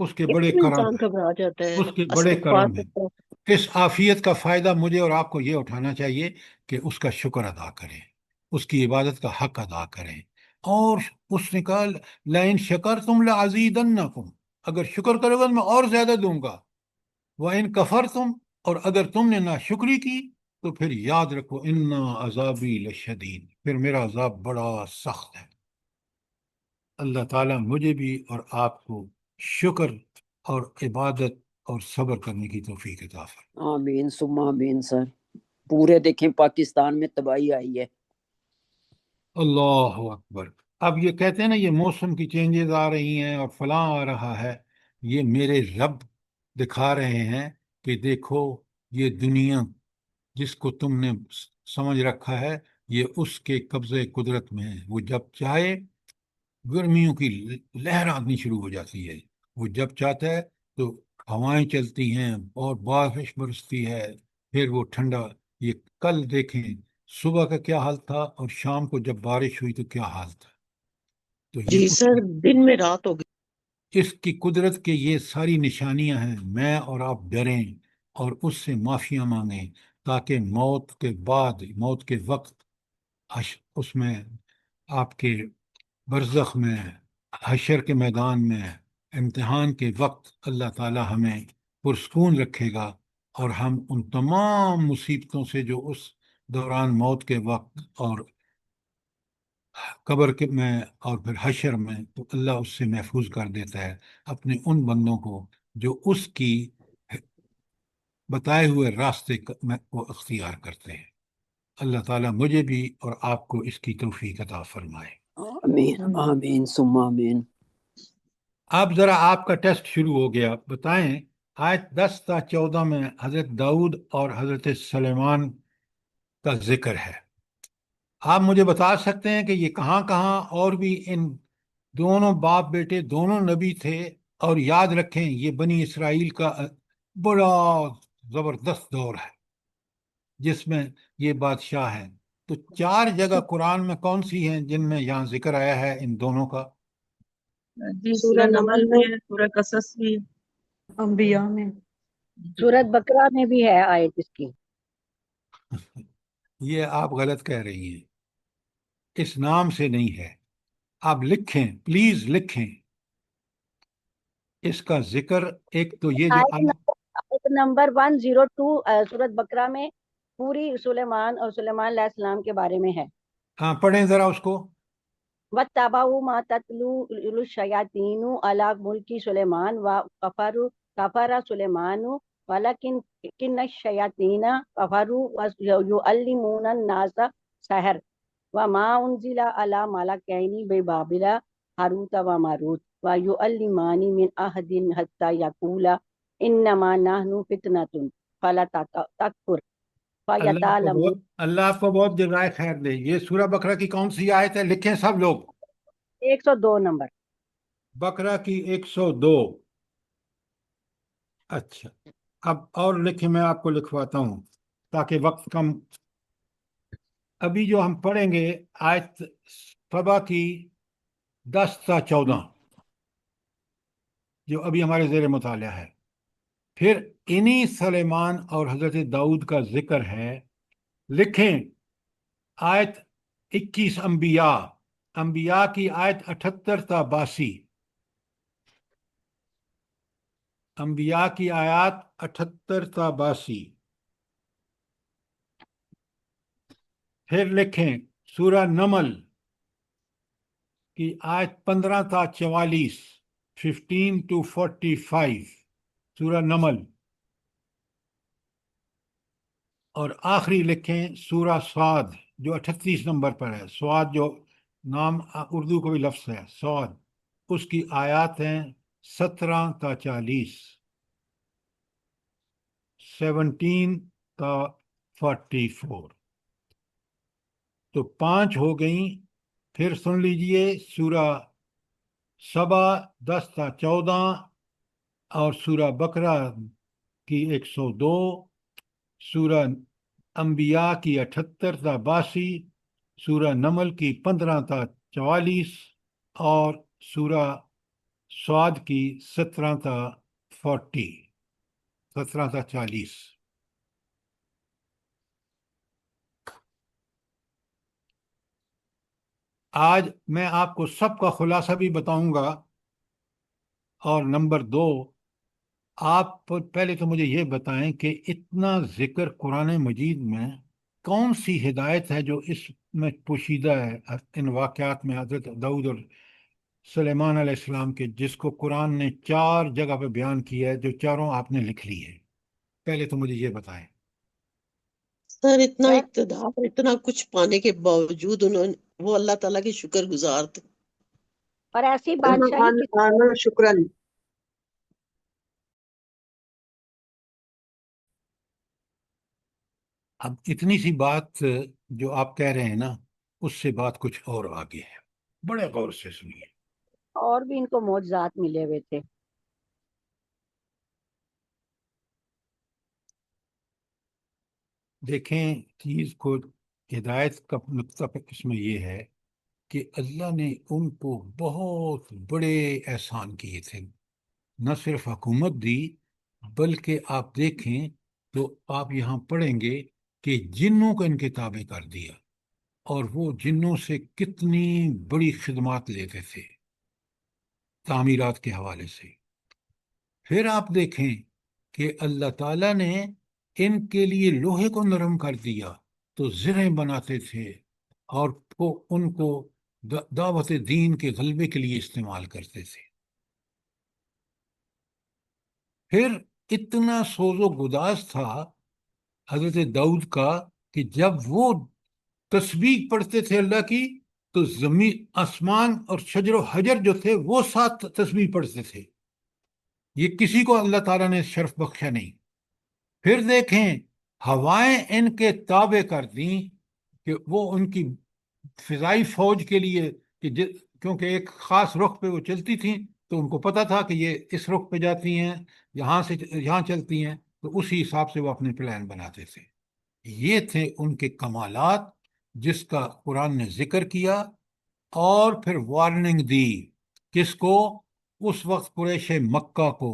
اس کے بڑے کتنے کرم انسان ہیں، گھبرا جاتا ہے۔ اس کے بڑے استغفار کرم ہیں۔ کرتا ہے۔ اس عافیت کا فائدہ مجھے اور آپ کو یہ اٹھانا چاہیے کہ اس کا شکر ادا کریں، اس کی عبادت کا حق ادا کریں۔ اور اس نے کہا لَإِن شَكَرْتُمْ لَأَزِيدَنَّكُمْ، اگر شکر کرو گا میں اور زیادہ دوں گا۔ وَإِن كَفَرْتُمْ، اور اگر تم نے ناشکری کی تو پھر یاد رکھو اِنَّ عَذَابِي لَشَدِيدٌ، پھر میرا عذاب بڑا سخت ہے۔ اللہ تعالیٰ مجھے بھی اور آپ کو شکر اور عبادت اور صبر کرنے کی توفیق عطا فرمائے۔ آمین ثم آمین سر۔ پورے دیکھیں پاکستان میں تباہی آئی ہے۔ اللہ اکبر۔ اب یہ کہتے ہیں نا یہ موسم کی چینجز آ رہی ہیں اور فلاں آ رہا ہے، یہ میرے رب دکھا رہے ہیں کہ دیکھو یہ دنیا جس کو تم نے سمجھ رکھا ہے یہ اس کے قبضے قدرت میں ہے۔ وہ جب چاہے گرمیوں کی لہر آنی شروع ہو جاتی ہے، وہ جب چاہتا ہے تو ہوائیں چلتی ہیں اور بارش برستی ہے، پھر وہ ٹھنڈا۔ یہ کل دیکھیں صبح کا کیا حال تھا اور شام کو جب بارش ہوئی تو کیا حال تھا۔ تو یہ جی سر، دن میں رات ہو گئی۔ اس کی قدرت کے یہ ساری نشانیاں ہیں۔ میں اور آپ ڈریں اور اس سے معافیاں مانگیں تاکہ موت کے بعد، موت کے وقت اس میں آپ کے برزخ میں، حشر کے میدان میں، امتحان کے وقت اللہ تعالی ہمیں پرسکون رکھے گا، اور ہم ان تمام مصیبتوں سے جو اس دوران موت کے وقت اور قبر کے میں اور پھر حشر میں، تو اللہ اس سے محفوظ کر دیتا ہے اپنے ان بندوں کو جو اس کی بتائے ہوئے راستے کو اختیار کرتے ہیں۔ اللہ تعالیٰ مجھے بھی اور آپ کو اس کی توفیق عطا فرمائے۔ آمین آمین ثم آمین۔ اب ذرا آپ کا ٹیسٹ شروع ہو گیا، بتائیں آیت 10 تا 14 میں حضرت داؤد اور حضرت سلیمان کا ذکر ہے۔ آپ مجھے بتا سکتے ہیں کہ یہ کہاں کہاں، اور بھی ان دونوں باپ بیٹے دونوں نبی تھے، اور یاد رکھیں یہ بنی اسرائیل کا بڑا زبردست دور ہے جس میں یہ بادشاہ ہیں۔ تو 4 جگہ قرآن میں کون سی ہیں جن میں یہاں ذکر آیا ہے ان دونوں کا؟ جی سورہ سورہ نمل نمل میں، میں، سورہ قصص میں، انبیاء میں۔ سورت بقرہ میں بھی ہے آیت اس کی۔ یہ آپ غلط کہہ رہی ہیں، اس نام سے نہیں ہے۔ آپ لکھیں، پلیز لکھیں اس کا ذکر۔ ایک تو یہ جو آیت نمبر 102 سورت بقرہ میں پوری سلیمان اور سلیمان علیہ السلام کے بارے میں ہے۔ ہاں پڑھیں ذرا اس کو۔ وَاتَّبَعُوا مَا تَتْلُو الشَّيَاطِینُ عَلَىٰ مُلْکِ سُلَیمَانَ وَكَفَرَ سُلَیمَانُ وَلَٰکِنَّ الشَّیَاطِینَ کَفَرُوا یُعَلِّمُونَ النَّاسَ السِّحْرَ وَمَا أُنزِلَ عَلَىٰ مَلَکَیْنِ بِبَابِلَ ہاروت وَمَاروت وَيُعَلِّمَانِ مِنْ أَحَدٍ حَتَّىٰ يَقُولَا إِنَّمَا نَحْنُ فِتْنَةٌ فَلَا تَکْفُرْ فَیَتَعَلَّمُونَ۔ اللہ آپ کو بہت جزائے خیر دے۔ یہ سورہ بقرہ کی کون سی آیت ہے؟ لکھیں سب لوگ۔ 102 نمبر۔ بقرہ کی 102۔ اچھا، اب اور لکھیں، میں آپ کو لکھواتا ہوں تاکہ وقت کم۔ ابھی جو ہم پڑھیں گے آیت سبا کی 10 تا 14 جو ابھی ہمارے زیر مطالعہ ہے، پھر انہی سلیمان اور حضرت داؤد کا ذکر ہے۔ لکھیں آیت 21 انبیاء کی آیت 78 تا 82، انبیاء کی آیات 78 تا 82۔ پھر لکھیں سورہ نمل کی آیت 15 تا 44، 15 to 45 سورہ نمل۔ اور آخری لکھیں سورہ صاد جو 38 نمبر پر ہے، سواد جو نام اردو کو بھی لفظ ہے سواد، اس کی آیات ہیں 17 تا 40، 17 تا 44، تو 5 ہو گئیں۔ پھر سن لیجئے سورہ سبا 10 تا 14، اور سورہ بقرہ کی 102، سورہ انبیاء کی 78 تا 82، سورہ نمل کی 15 تا 44، اور سورہ سعد کی 17 تا 40۔ آج میں آپ کو سب کا خلاصہ بھی بتاؤں گا۔ اور نمبر 2، آپ پہلے تو مجھے یہ بتائیں کہ اتنا ذکر قرآن مجید میں کون سی ہدایت ہے جو اس میں پوشیدہ ہے ان واقعات میں حضرت داؤد اور سلیمان علیہ السلام کے، جس کو قرآن نے 4 جگہ پہ بیان کیا ہے، جو چاروں آپ نے لکھ لی ہے؟ پہلے تو مجھے یہ بتائیں۔ سر اتنا سر اقتدار، اتنا کچھ پانے کے باوجود وہ اللہ تعالیٰ کے شکر گزار تھے۔ اور ایسی بادشاہی کس شکرن۔ اب اتنی سی بات جو آپ کہہ رہے ہیں نا، اس سے بات کچھ اور آگے ہے، بڑے غور سے سنیے۔ اور بھی ان کو معجزات ملے ہوئے تھے۔ دیکھیں چیز کو، ہدایت کا نقطہ اس میں یہ ہے کہ اللہ نے ان کو بہت بڑے احسان کیے تھے، نہ صرف حکومت دی، بلکہ آپ دیکھیں تو آپ یہاں پڑھیں گے کہ جنوں کو ان کے تابع کر دیا، اور وہ جنوں سے کتنی بڑی خدمات لیتے تھے تعمیرات کے حوالے سے۔ پھر آپ دیکھیں کہ اللہ تعالیٰ نے ان کے لیے لوہے کو نرم کر دیا تو زرہیں بناتے تھے، اور وہ ان کو دعوت دین کے غلبے کے لیے استعمال کرتے تھے۔ پھر اتنا سوز و گداز تھا حضرت داؤد کا کہ جب وہ تسبیح پڑھتے تھے اللہ کی، تو زمین، آسمان اور شجر و حجر جو تھے وہ ساتھ تسبیح پڑھتے تھے۔ یہ کسی کو اللہ تعالیٰ نے شرف بخشا نہیں۔ پھر دیکھیں ہوائیں ان کے تابع کر دیں کہ وہ ان کی فضائی فوج کے لیے، کیونکہ ایک خاص رخ پہ وہ چلتی تھیں، تو ان کو پتہ تھا کہ یہ اس رخ پہ جاتی ہیں، یہاں سے یہاں چلتی ہیں، تو اسی حساب سے وہ اپنے پلان بناتے تھے۔ یہ تھے ان کے کمالات جس کا قرآن نے ذکر کیا، اور پھر وارننگ دی کس کو؟ اس وقت قریش مکہ کو،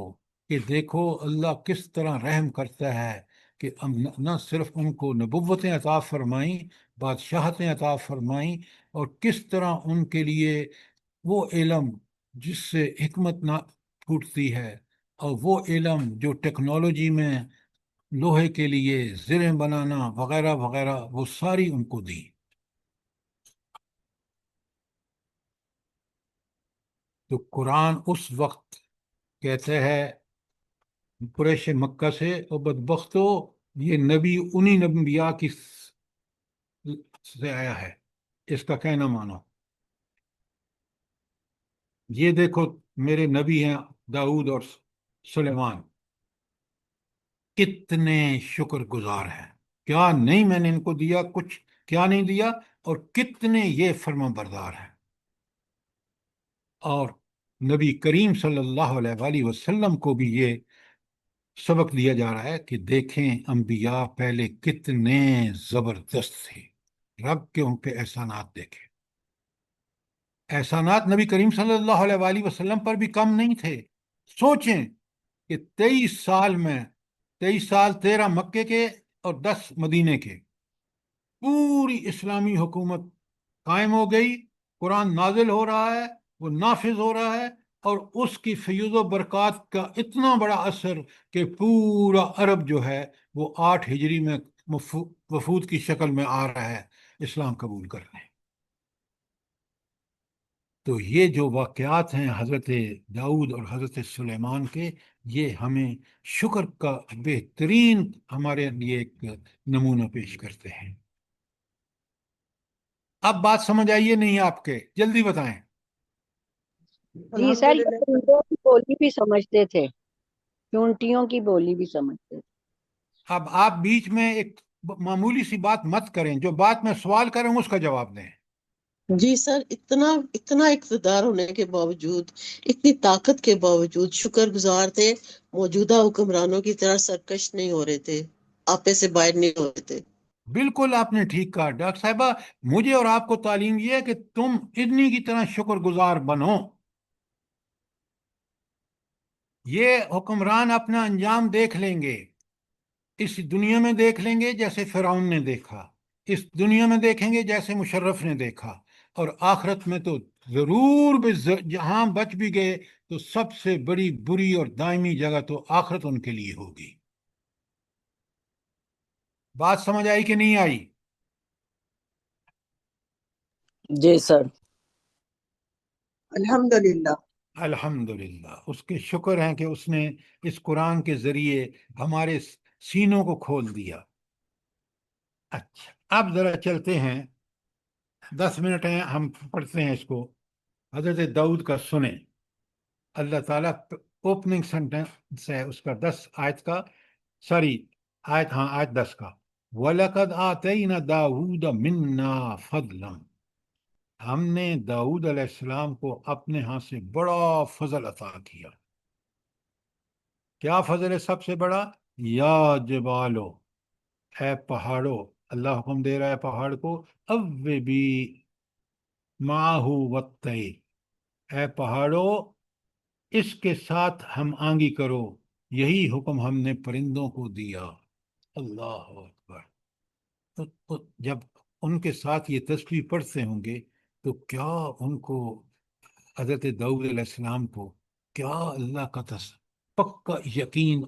کہ دیکھو اللہ کس طرح رحم کرتا ہے، کہ نہ صرف ان کو نبوتیں عطا فرمائیں، بادشاہتیں عطا فرمائیں، اور کس طرح ان کے لیے وہ علم جس سے حکمت نہ پھوٹتی ہے، اور وہ علم جو ٹیکنالوجی میں لوہے کے لیے زریں بنانا وغیرہ وغیرہ، وہ ساری ان کو دی۔ تو قرآن اس وقت کہتے ہیں قریش مکہ سے، اور بدبختو یہ نبی انہی انبیاء کی سے آیا ہے، اس کا کہنا مانو۔ یہ دیکھو میرے نبی ہیں داؤد اور سلیمان، کتنے شکر گزار ہیں، کیا نہیں میں نے ان کو دیا، کچھ کیا نہیں دیا، اور کتنے یہ فرما بردار ہیں۔ اور نبی کریم صلی اللہ علیہ وآلہ وسلم کو بھی یہ سبق دیا جا رہا ہے کہ دیکھیں انبیاء پہلے کتنے زبردست تھے، رب کے ان پہ احسانات دیکھیں۔ احسانات نبی کریم صلی اللہ علیہ وآلہ وسلم پر بھی کم نہیں تھے۔ سوچیں کہ 23 سال میں، 23 سال 13 مکے کے اور 10 مدینے کے، پوری اسلامی حکومت قائم ہو گئی، قرآن نازل ہو رہا ہے، وہ نافذ ہو رہا ہے، اور اس کی فیوز و برکات کا اتنا بڑا اثر کہ پورا عرب جو ہے وہ 8 ہجری میں وفود کی شکل میں آ رہا ہے اسلام قبول کرنے۔ تو یہ جو واقعات ہیں حضرت داؤد اور حضرت سلیمان کے، یہ ہمیں شکر کا بہترین ہمارے لیے ایک نمونہ پیش کرتے ہیں۔ اب بات سمجھ آئیے نہیں آپ کے؟ جلدی بتائیں۔ جی سر، یہ الحمدللہ چونٹیوں کی بولی بھی سمجھتے تھے، چونٹیوں کی بولی بھی سمجھتے تھے۔ اب آپ بیچ میں ایک معمولی سی بات مت کریں، جو بات میں سوال کروں اس کا جواب دیں۔ جی سر، اتنا اتنا اقتدار ہونے کے باوجود، اتنی طاقت کے باوجود شکر گزار تھے، موجودہ حکمرانوں کی طرح سرکش نہیں ہو رہے تھے، آپے سے باہر نہیں ہو رہے تھے۔ بالکل آپ نے ٹھیک کہا ڈاکٹر صاحبہ، مجھے اور آپ کو تعلیم یہ ہے کہ تم ادنی کی طرح شکر گزار بنو۔ یہ حکمران اپنا انجام دیکھ لیں گے، اس دنیا میں دیکھ لیں گے جیسے فرعون نے دیکھا، اس دنیا میں دیکھیں گے جیسے مشرف نے دیکھا، اور آخرت میں تو ضرور بھی جہاں بچ بھی گئے تو سب سے بڑی بری اور دائمی جگہ تو آخرت ان کے لیے ہوگی۔ بات سمجھ آئی کہ نہیں آئی؟ جی سر۔ الحمدللہ۔ الحمدللہ، اس کے شکر ہیں کہ اس نے اس قرآن کے ذریعے ہمارے سینوں کو کھول دیا۔ اچھا، اب ذرا چلتے ہیں، 10 منٹ ہیں، ہم پڑھتے ہیں اس کو۔ حضرت داؤد کا سنیں، اللہ تعالیٰ اوپننگ سنٹنس ہے اس کا 10 آیت کا، سوری آیت 10 کا۔ وَلَقَدْ آتَيْنَا دَاوُودَ مِنَّا فَضْلًا، ہم نے داؤد علیہ السلام کو اپنے ہاں سے بڑا فضل عطا کیا۔ کیا فضل ہے سب سے بڑا؟ یا جبالو، اے پہاڑو، اللہ حکم دے رہا ہے پہاڑ کو، اوبی معہو والطیر، اے پہاڑو اس کے ساتھ ہم آنگی کرو، یہی حکم ہم نے پرندوں کو دیا۔ اللہ اکبر۔ جب ان کے ساتھ یہ تسبیح پڑھتے ہوں گے تو کیا ان کو، حضرت داؤد علیہ السلام کو، کیا اللہ کا پکا یقین،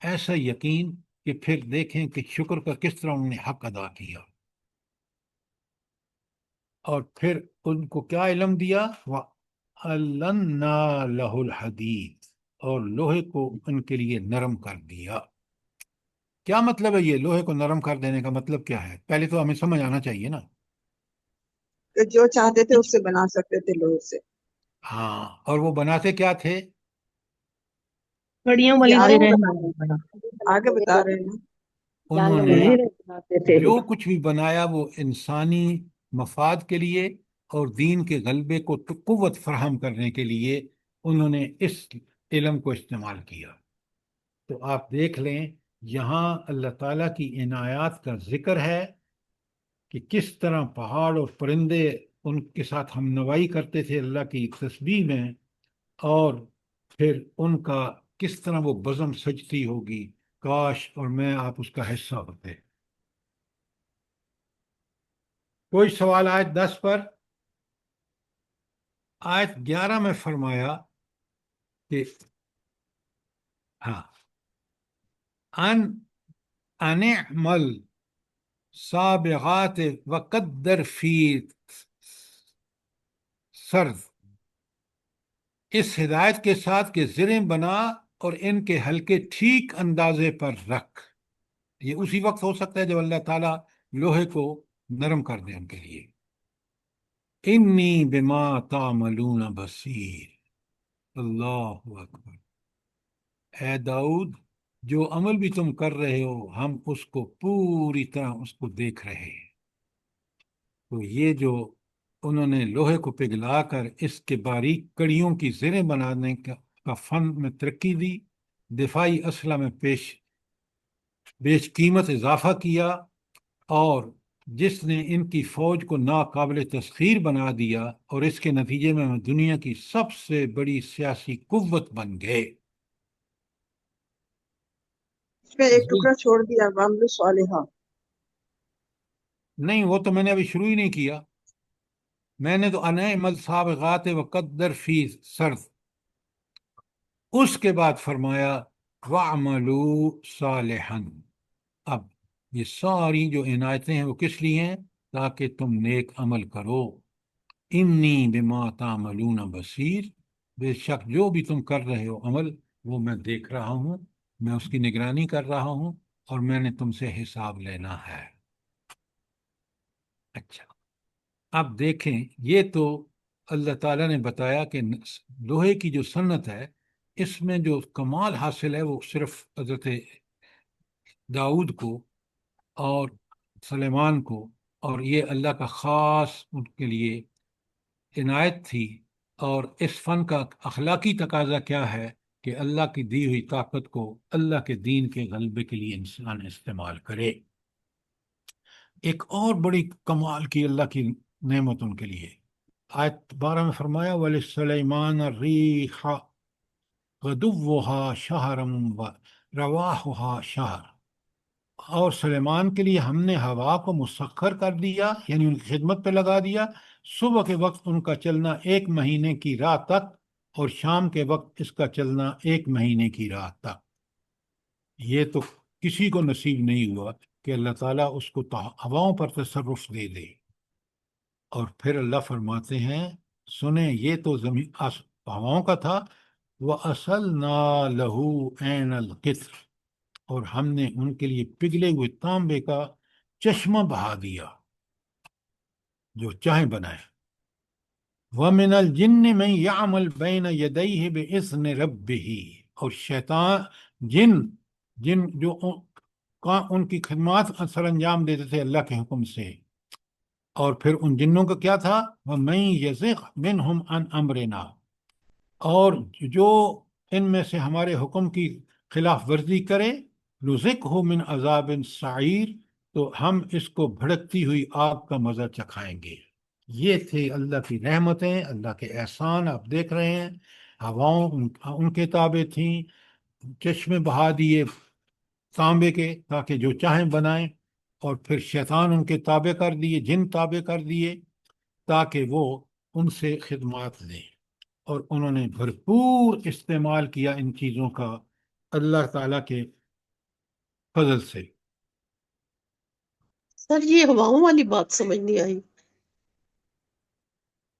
ایسا یقین کہ پھر دیکھیں کہ شکر کا کس طرح انہوں نے حق ادا کیا۔ اور پھر ان کو کیا علم دیا؟ وَأَلَّنَّا لَهُ الْحَدِيدِ، اور لوہے کو ان کے لیے نرم کر دیا۔ کیا مطلب ہے یہ لوہے کو نرم کر دینے کا مطلب کیا ہے؟ پہلے تو ہمیں سمجھ آنا چاہیے نا۔ کہ جو چاہتے تھے اس سے بنا سکتے تھے لوہے سے۔ ہاں، اور وہ بناتے کیا تھے؟ کڑیوں یہ والی آگے زرہیں بتا آگے بتا رہے ہیں۔ انہوں جانور نے بناتے تھے۔ جو کچھ بھی بنایا وہ انسانی مفاد کے لیے اور دین کے غلبے کو قوت فراہم کرنے کے لیے انہوں نے اس علم کو استعمال کیا۔ تو آپ دیکھ لیں یہاں اللہ تعالیٰ کی عنایات کا ذکر ہے کہ کس طرح پہاڑ اور پرندے ان کے ساتھ ہم نوائی کرتے تھے اللہ کی تسبیح میں، اور پھر ان کا کس طرح وہ بزم سجتی ہوگی، کاش اور میں آپ اس کا حصہ ہوتے۔ کوئی سوال آیت 10 پر؟ آیت 11 میں فرمایا کہ ہاں، ان اعمل سابغات وقدر فی سرد، اس ہدایت کے ساتھ کہ زریں بنا اور ان کے حلقے ٹھیک اندازے پر رکھ۔ یہ اسی وقت ہو سکتا ہے جب اللہ تعالیٰ لوہے کو نرم کر دے ان کے لیے۔ انی بما تعملون بصیر، اللہ اکبر۔ اے داؤد، جو عمل بھی تم کر رہے ہو ہم اس کو پوری طرح اس کو دیکھ رہے ہیں۔ تو یہ جو انہوں نے لوہے کو پگھلا کر اس کے باریک کڑیوں کی زریں بنانے کا فن میں ترقی دی، دفاعی اسلحہ میں بیش قیمت اضافہ کیا، اور جس نے ان کی فوج کو ناقابل تسخیر بنا دیا، اور اس کے نتیجے میں دنیا کی سب سے بڑی سیاسی قوت بن گئے۔ اس میں ایک ٹکڑا چھوڑ دیا، وَعَمِلُوا الصَّالِحَاتِ۔ نہیں، وہ تو میں نے ابھی شروع ہی نہیں کیا، میں نے تو انعمل سابغات وقدر فی سرد، اس کے بعد فرمایا وَعْمَلُوا صَالِحًا۔ اب یہ ساری جو عنایتیں ہیں وہ کس لیے ہیں؟ تاکہ تم نیک عمل کرو۔ انی بما تعملون بصیر، بے شک جو بھی تم کر رہے ہو عمل وہ میں دیکھ رہا ہوں، میں اس کی نگرانی کر رہا ہوں، اور میں نے تم سے حساب لینا ہے۔ اچھا، اب دیکھیں، یہ تو اللہ تعالیٰ نے بتایا کہ لوہے کی جو صنعت ہے اس میں جو کمال حاصل ہے وہ صرف حضرت داؤد کو اور سلیمان کو، اور یہ اللہ کا خاص ان کے لیے عنایت تھی۔ اور اس فن کا اخلاقی تقاضا کیا ہے کہ اللہ کی دی ہوئی طاقت کو اللہ کے دین کے غلبے کے لیے انسان استعمال کرے۔ ایک اور بڑی کمال کی اللہ کی نعمت ان کے لیے، آیت 12 میں فرمایا وَلِسُلَيْمَانَ الرِّيحَ غُدُوُّهَا شَهْرٌ وَرَوَاحُهَا شَهْرٌ، اور سلیمان کے لیے ہم نے ہوا کو مسخر کر دیا، یعنی ان کی خدمت پہ لگا دیا۔ صبح کے وقت ان کا چلنا 1 مہینے کی رات تک، اور شام کے وقت اس کا چلنا 1 مہینے کی رات تک۔ یہ تو کسی کو نصیب نہیں ہوا کہ اللہ تعالیٰ اس کو ہواؤں پر تصرف دے دے۔ اور پھر اللہ فرماتے ہیں، سنیں، یہ تو زمین ہواؤں کا تھا، وَأَصَلْنَا لَهُ عَيْنَ الْقِطْرِ، اور ہم نے ان کے لیے پگھلے ہوئے تانبے کا چشمہ بہا دیا، جو چاہیں بنائے۔ وَمِنَ الْجِنِّ مَن يَعْمَلْ بَيْنَ يَدَيْهِ بِإِذْنِ رَبِّهِ، اور جن جو ان کی خدمات سر انجام دیتے تھے اللہ کے حکم سے۔ اور پھر ان جنوں کا کیا تھا، وَمَن يَزِغْ مِنْهُمْ عَنْ أَمْرِنَا، اور جو ان میں سے ہمارے حکم کی خلاف ورزی کرے، نُذِقْهُ مِنْ عَذَابٍ سَعِيرٍ، تو ہم اس کو بھڑکتی ہوئی آگ کا مزہ چکھائیں گے۔ یہ تھے اللہ کی رحمتیں، اللہ کے احسان، آپ دیکھ رہے ہیں۔ ہواؤں ان کے تابع تھیں، چشمے بہا دیے تانبے کے تاکہ جو چاہیں بنائیں، اور پھر شیطان ان کے تابع کر دیے، جن تابع کر دیے تاکہ وہ ان سے خدمات لیں، اور انہوں نے بھرپور استعمال کیا ان چیزوں کا اللہ تعالیٰ کے فضل سے۔ سر یہ ہواؤں والی بات سمجھ نہیں آئی۔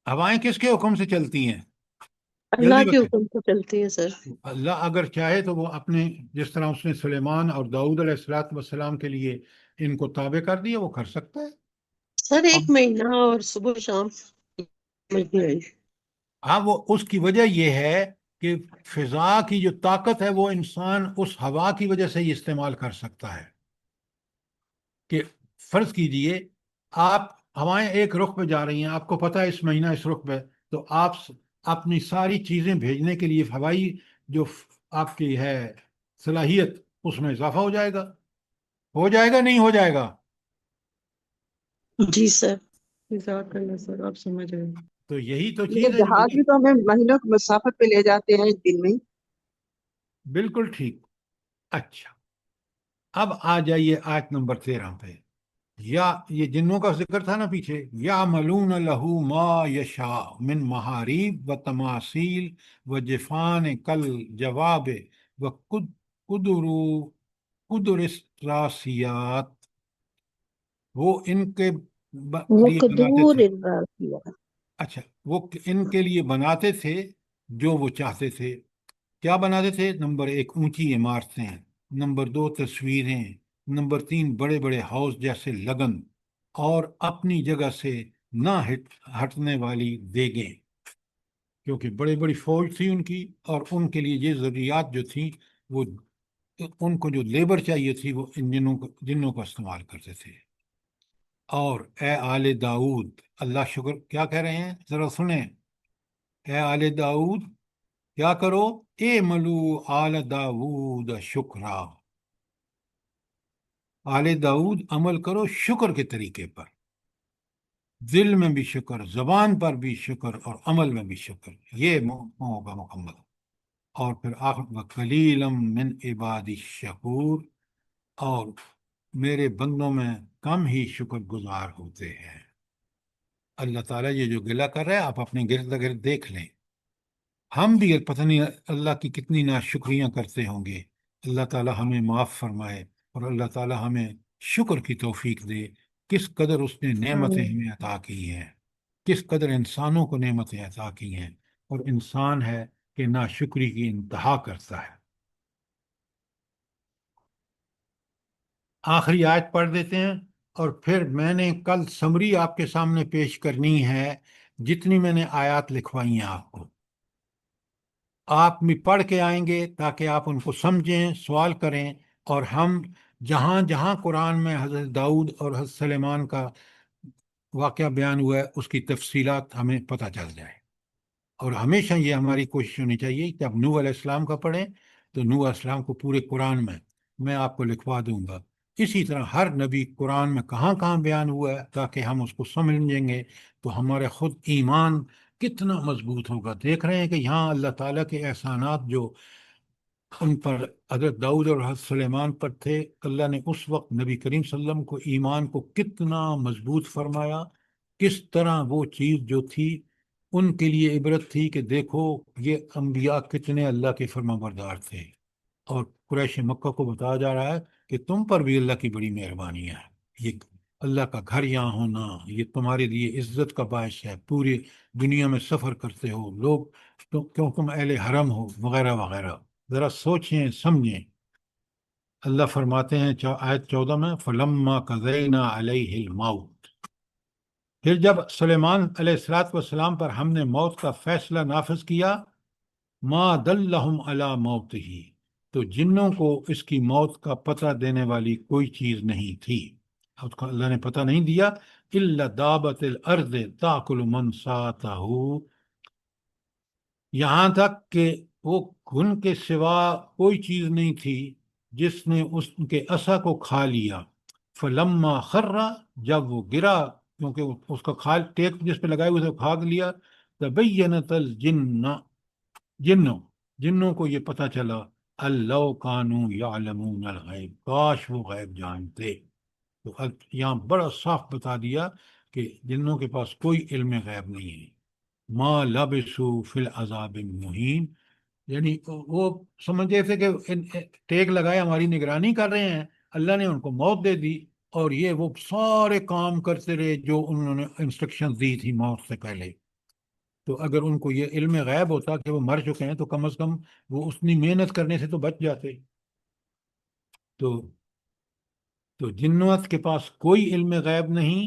ہوائیں کس کے حکم سے چلتی ہیں؟ اللہ جلدی کے بتائیں۔ حکم سے چلتی ہے سر۔ اللہ اگر چاہے تو وہ اپنے، جس طرح اس نے سلیمان اور داؤد علیہ السلام کے لیے ان کو تابع کر دیا، وہ کر سکتا ہے۔ سر اب 1 مہینہ اور صبح شام سمجھ نہیں آئی۔ ہاں، وہ اس کی وجہ یہ ہے کہ فضا کی جو طاقت ہے وہ انسان اس ہوا کی وجہ سے ہی استعمال کر سکتا ہے۔ کہ فرض کیجئے آپ، ہوائیں ایک رخ پہ جا رہی ہیں، آپ کو پتہ ہے اس مہینہ اس رخ پہ، تو آپ اپنی ساری چیزیں بھیجنے کے لیے ہوائی جو آپ کی ہے صلاحیت، اس میں اضافہ ہو جائے گا نہیں ہو جائے گا؟ جی سر۔ جزاک اللہ سر، آپ سمجھ رہے ہیں۔ تو یہی تو یہ چیز ہے جو جہاز بھی تو ہمیں مہینوں کی مسافت پہ لے جاتے ہیں ایک دن میں۔ بالکل ٹھیک۔ اچھا، اب آ جائیے آیت نمبر 13 پہ۔ یا یہ جنوں کا ذکر تھا نا پیچھے، یعملون لہ ما یشاء من محاریب و تماثیل و جفان کل جواب و قدر راسیات، وہ ان کے وہ لیے بناتے قدور تھے۔ الراسیات۔ اچھا، وہ ان کے لیے بناتے تھے جو وہ چاہتے تھے۔ کیا بناتے تھے؟ نمبر 1 اونچی عمارتیں، نمبر 2 تصویریں، نمبر 3 بڑے بڑے ہاؤس جیسے لگن، اور اپنی جگہ سے نہ ہٹنے والی دیگیں، کیونکہ بڑی بڑی فوج تھی ان کی، اور ان کے لیے یہ ضروریات جو تھیں، وہ ان کو جو لیبر چاہیے تھی وہ ان جنوں کو استعمال کرتے تھے۔ اور اے آل داؤد، اللہ شکر کیا کہہ رہے ہیں ذرا سنیں۔ اے آل داؤد کیا کرو، اے ملو آل داؤد شکرا، آل داؤد عمل کرو شکر کے طریقے پر، دل میں بھی شکر، زبان پر بھی شکر، اور عمل میں بھی شکر، یہ ہوگا مکمل۔ اور پھر آخر وَقَلِيلًا مِّنْ عِبَادِي الشَّكُورِ، اور میرے بندوں میں کم ہی شکر گزار ہوتے ہیں۔ اللہ تعالیٰ یہ جو گلہ کر رہا ہے، آپ اپنے گرد گرد دیکھ لیں، ہم بھی پتہ نہیں اللہ کی کتنی ناشکریاں کرتے ہوں گے۔ اللہ تعالیٰ ہمیں معاف فرمائے، اور اللہ تعالیٰ ہمیں شکر کی توفیق دے۔ کس قدر اس نے نعمتیں آمین۔ ہمیں عطا کی ہیں، کس قدر انسانوں کو نعمتیں عطا کی ہیں، اور انسان ہے کہ ناشکری کی انتہا کرتا ہے۔ آخری آیت پڑھ دیتے ہیں، اور پھر میں نے کل سمری آپ کے سامنے پیش کرنی ہے، جتنی میں نے آیات لکھوائی ہیں آپ کو، آپ بھی پڑھ کے آئیں گے تاکہ آپ ان کو سمجھیں، سوال کریں، اور ہم جہاں جہاں قرآن میں حضرت داؤد اور حضرت سلیمان کا واقعہ بیان ہوا ہے اس کی تفصیلات ہمیں پتہ چل جائے۔ اور ہمیشہ یہ ہماری کوشش ہونی چاہیے کہ اب نوح علیہ السلام کا پڑھیں تو نوح علیہ السلام کو پورے قرآن میں آپ کو لکھوا دوں گا۔ اسی طرح ہر نبی قرآن میں کہاں کہاں بیان ہوا ہے تاکہ ہم اس کو سمجھیں گے تو ہمارے خود ایمان کتنا مضبوط ہوگا۔ دیکھ رہے ہیں کہ یہاں اللہ تعالیٰ کے احسانات جو ان پر حضرت داؤد اور حضرت سلیمان پر تھے، اللہ نے اس وقت نبی کریم صلی اللہ علیہ وسلم کو ایمان کو کتنا مضبوط فرمایا، کس طرح وہ چیز جو تھی ان کے لیے عبرت تھی کہ دیکھو یہ انبیاء کتنے اللہ کے فرما بردار تھے۔ اور قریش مکہ کو بتایا جا رہا ہے کہ تم پر بھی اللہ کی بڑی مہربانی ہے، یہ اللہ کا گھر یہاں ہونا یہ تمہارے لیے عزت کا باعث ہے، پوری دنیا میں سفر کرتے ہو لوگ کیوں تم اہل حرم ہو، وغیرہ وغیرہ۔ ذرا سوچیں سمجھیں۔ اللہ فرماتے ہیں آیت 14 میں فَلَمَّا قَضَيْنَا عَلَيْهِ الْمَوْتِ، پھر جب سلیمان علیہ السلام پر ہم نے موت کا فیصلہ نافذ کیا، ما دلہم علی موتہ، تو جنوں کو اس کی موت کا پتہ دینے والی کوئی چیز نہیں تھی، اس کو اللہ نے پتہ نہیں دیا، الا دابت الارض تاکل من ساتہ، یہاں تک کہ وہ گھن کے سوا کوئی چیز نہیں تھی جس نے اس کے عصا کو کھا لیا۔ فلما خر، جب وہ گرا کیونکہ اس کا کھال ٹیک جس پہ لگائے ہوئے تھے کھاگ لیا، تبینت الجن، جنوں کو یہ پتہ چلا، اللہ کانوا یعلمون الغیب، کاش وہ غیب جانتے۔ تو یہاں بڑا صاف بتا دیا کہ جنوں کے پاس کوئی علم غیب نہیں ہے۔ ما لبثوا فی العذاب المہین، یعنی وہ سمجھے تھے کہ ٹیک لگائے ہماری نگرانی کر رہے ہیں، اللہ نے ان کو موت دے دی اور یہ وہ سارے کام کرتے رہے جو انہوں نے انسٹرکشن دی تھی موت سے پہلے۔ تو اگر ان کو یہ علم غیب ہوتا کہ وہ مر چکے ہیں تو کم از کم وہ اتنی محنت کرنے سے تو بچ جاتے۔ تو جنات کے پاس کوئی علم غیب نہیں،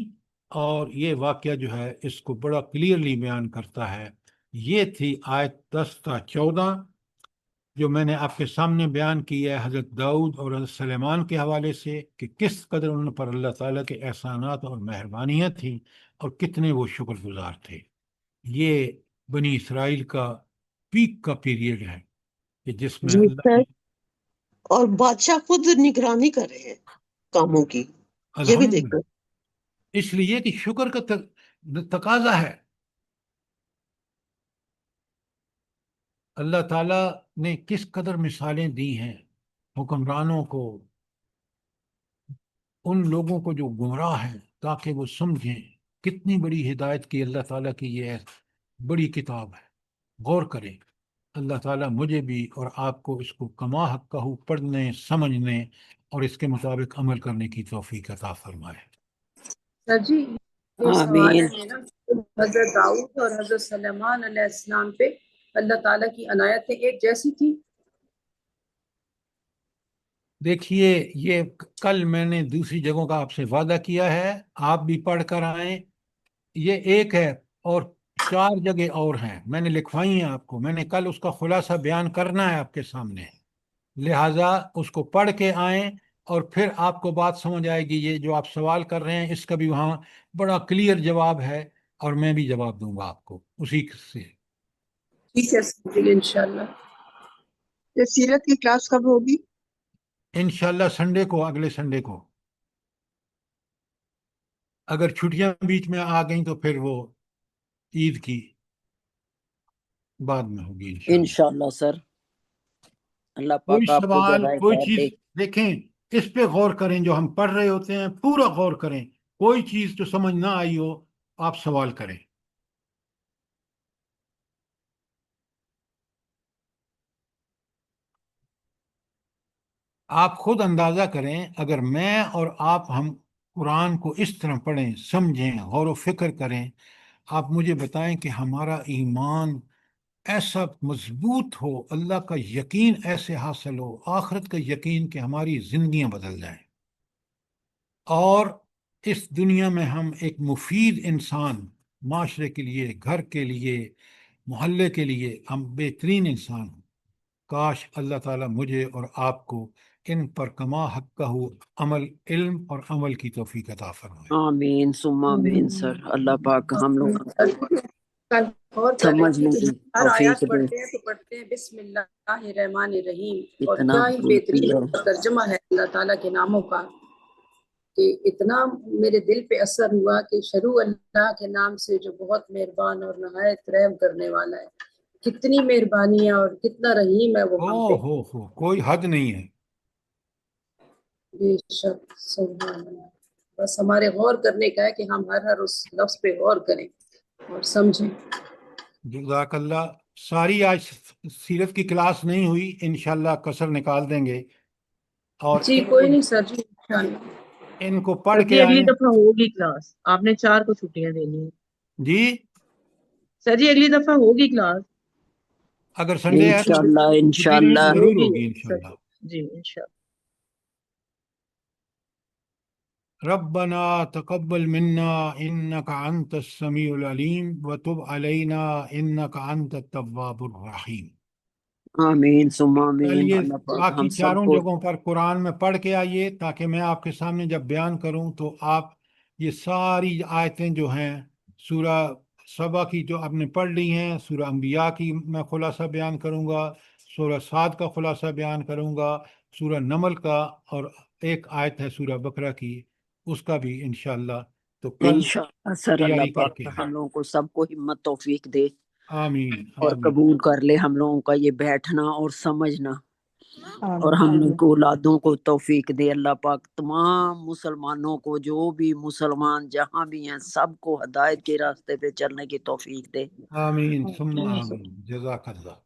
اور یہ واقعہ جو ہے اس کو بڑا کلیئرلی بیان کرتا ہے۔ یہ تھی آیت 10 تا 14 جو میں نے آپ کے سامنے بیان کی ہے حضرت داؤد اور حضرت سلیمان کے حوالے سے، کہ کس قدر ان پر اللہ تعالیٰ کے احسانات اور مہربانیاں تھیں اور کتنے وہ شکر گزار تھے۔ یہ بنی اسرائیل کا پیک کا پیریڈ ہے کہ جس میں جی اللہ سر، نے اور بادشاہ خود نگرانی کر رہے ہیں کاموں کی، یہ بھی الحمدللہ، دیکھو۔ اس لیے کہ شکر کا تقاضا ہے۔ اللہ تعالیٰ نے کس قدر مثالیں دی ہیں حکمرانوں کو، ان لوگوں کو جو گمراہ ہیں، تاکہ وہ سمجھیں کتنی بڑی ہدایت کی اللہ تعالیٰ کی یہ بڑی کتاب ہے۔ غور کریں۔ اللہ تعالیٰ مجھے بھی اور آپ کو اس کو کما حق پڑھنے، سمجھنے اور اس کے مطابق عمل کرنے کی توفیق عطا فرمائے۔ سر جی جو سوال آمین۔ ہے نا، حضرت داؤد اور حضرت سلیمان علیہ السلام پہ اللہ تعالیٰ کی عنایتیں ایک جیسی تھی؟ دیکھیے، یہ کل میں نے دوسری جگہوں کا آپ سے وعدہ کیا ہے، آپ بھی پڑھ کر آئیں۔ یہ ایک ہے اور 4 جگہ اور ہیں، میں نے لکھوائی ہیں آپ کو، میں نے کل اس کا خلاصہ بیان کرنا ہے آپ کے سامنے، لہٰذا اس کو پڑھ کے آئیں اور پھر آپ کو بات سمجھ آئے گی۔ یہ جو آپ سوال کر رہے ہیں اس کا بھی وہاں بڑا کلیئر جواب ہے، اور میں بھی جواب دوں گا آپ کو اسی سے۔ ٹھیک ہے سر جی، انشاءاللہ۔ یہ سیرت کی کلاس کب ہوگی؟ انشاءاللہ سنڈے کو، اگلے سنڈے کو۔ اگر چھٹیاں بیچ میں آ گئیں تو پھر وہ عید کی بعد میں ہوگی انشاءاللہ۔ انشاءاللہ سر، اللہ کوئی پاک آپ کو سوال، جزائے کوئی خیر چیز دے۔ دیکھیں، اس پہ غور کریں، جو ہم پڑھ رہے ہوتے ہیں پورا غور کریں، کوئی چیز جو سمجھ نہ آئی ہو آپ سوال کریں۔ آپ خود اندازہ کریں، اگر میں اور آپ ہم قرآن کو اس طرح پڑھیں، سمجھیں، غور و فکر کریں، آپ مجھے بتائیں کہ ہمارا ایمان ایسا مضبوط ہو، اللہ کا یقین ایسے حاصل ہو، آخرت کا یقین کہ ہماری زندگیاں بدل جائیں، اور اس دنیا میں ہم ایک مفید انسان، معاشرے کے لیے، گھر کے لیے، محلے کے لیے ہم بہترین انسان ہوں۔ کاش اللہ تعالیٰ مجھے اور آپ کو ان پر کما حق عمل، علم اور عمل کی توفیق عطا فرمائے۔ آمین ثم آمین سر، اللہ پاک ہم لوگ کل غور کر رہی سمجھنے تھی کہ کی ہر آیات توفیق دے۔ پڑھتے ہیں تو پڑھتے ہیں بسم اللہ الرحمن الرحیم، اور اتنا کیا ہی قیمتی ہے۔ بہترین ترجمہ ہے اللہ تعالیٰ کے ناموں کا کہ اتنا میرے دل پہ اثر ہوا کہ شروع اللہ کے نام سے جو بہت مہربان اور نہایت رحم کرنے والا ہے، کتنی مہربانی ہے اور کتنا رحیم ہے وہ ہم پہ۔ ہو کوئی حد نہیں ہے۔ بے شک سبحان اللہ، بس ہمارے غور کرنے کا ہے کہ ہم ہر اس لفظ پہ غور کریں اور سمجھیں۔ جزاک اللہ۔ ساری آج سیرت کی کلاس نہیں ہوئی، انشاءاللہ کثر نکال دیں گے، اور جی کوئی نہیں سر جی، انشاءاللہ۔ ان کو پڑھ سر کے جی اگلی آئیں۔ دفعہ ہوگی کلاس، آپ نے 4 کو چھٹیاں دینی ہیں۔ جی سر جی اگلی دفعہ ہوگی کلاس، اگر سنڈے ہے تو انشاءاللہ چھٹی انشاءاللہ ضرور ہوگی ہوگی سر انشاءاللہ۔ جی انشاءاللہ۔ ربنا تقبل منا انك انت السميع العليم وتب علينا انك انت التواب الرحيم۔ آمین ثم آمین، چلیے اللہ پاک باقی ہم سب چاروں کو جگہوں پر قرآن میں پڑھ کے آئیے، تاکہ میں آپ کے سامنے جب بیان کروں تو آپ یہ ساری آیتیں جو ہیں سورہ سبا کی جو آپ نے پڑھ لی ہیں، سورہ انبیاء کی میں خلاصہ بیان کروں گا، سورہ صاد کا خلاصہ بیان کروں گا، سورہ نمل کا، اور ایک آیت ہے سورہ بقرہ کی، اس کا بھی انشاءاللہ۔ تو کل انشاءاللہ سر اللہ تیاری کر پاک کے ہم لوگوں کو سب کو ہمت توفیق دے آمین اور آمین۔ قبول کر لے ہم لوگوں کا یہ بیٹھنا اور سمجھنا، اور ہم لوگ کو اولادوں کو توفیق دے اللہ پاک۔ تمام مسلمانوں کو، جو بھی مسلمان جہاں بھی ہیں، سب کو ہدایت کے راستے پہ چلنے کی توفیق دے۔ آمین ثم آمین، جزاک اللہ۔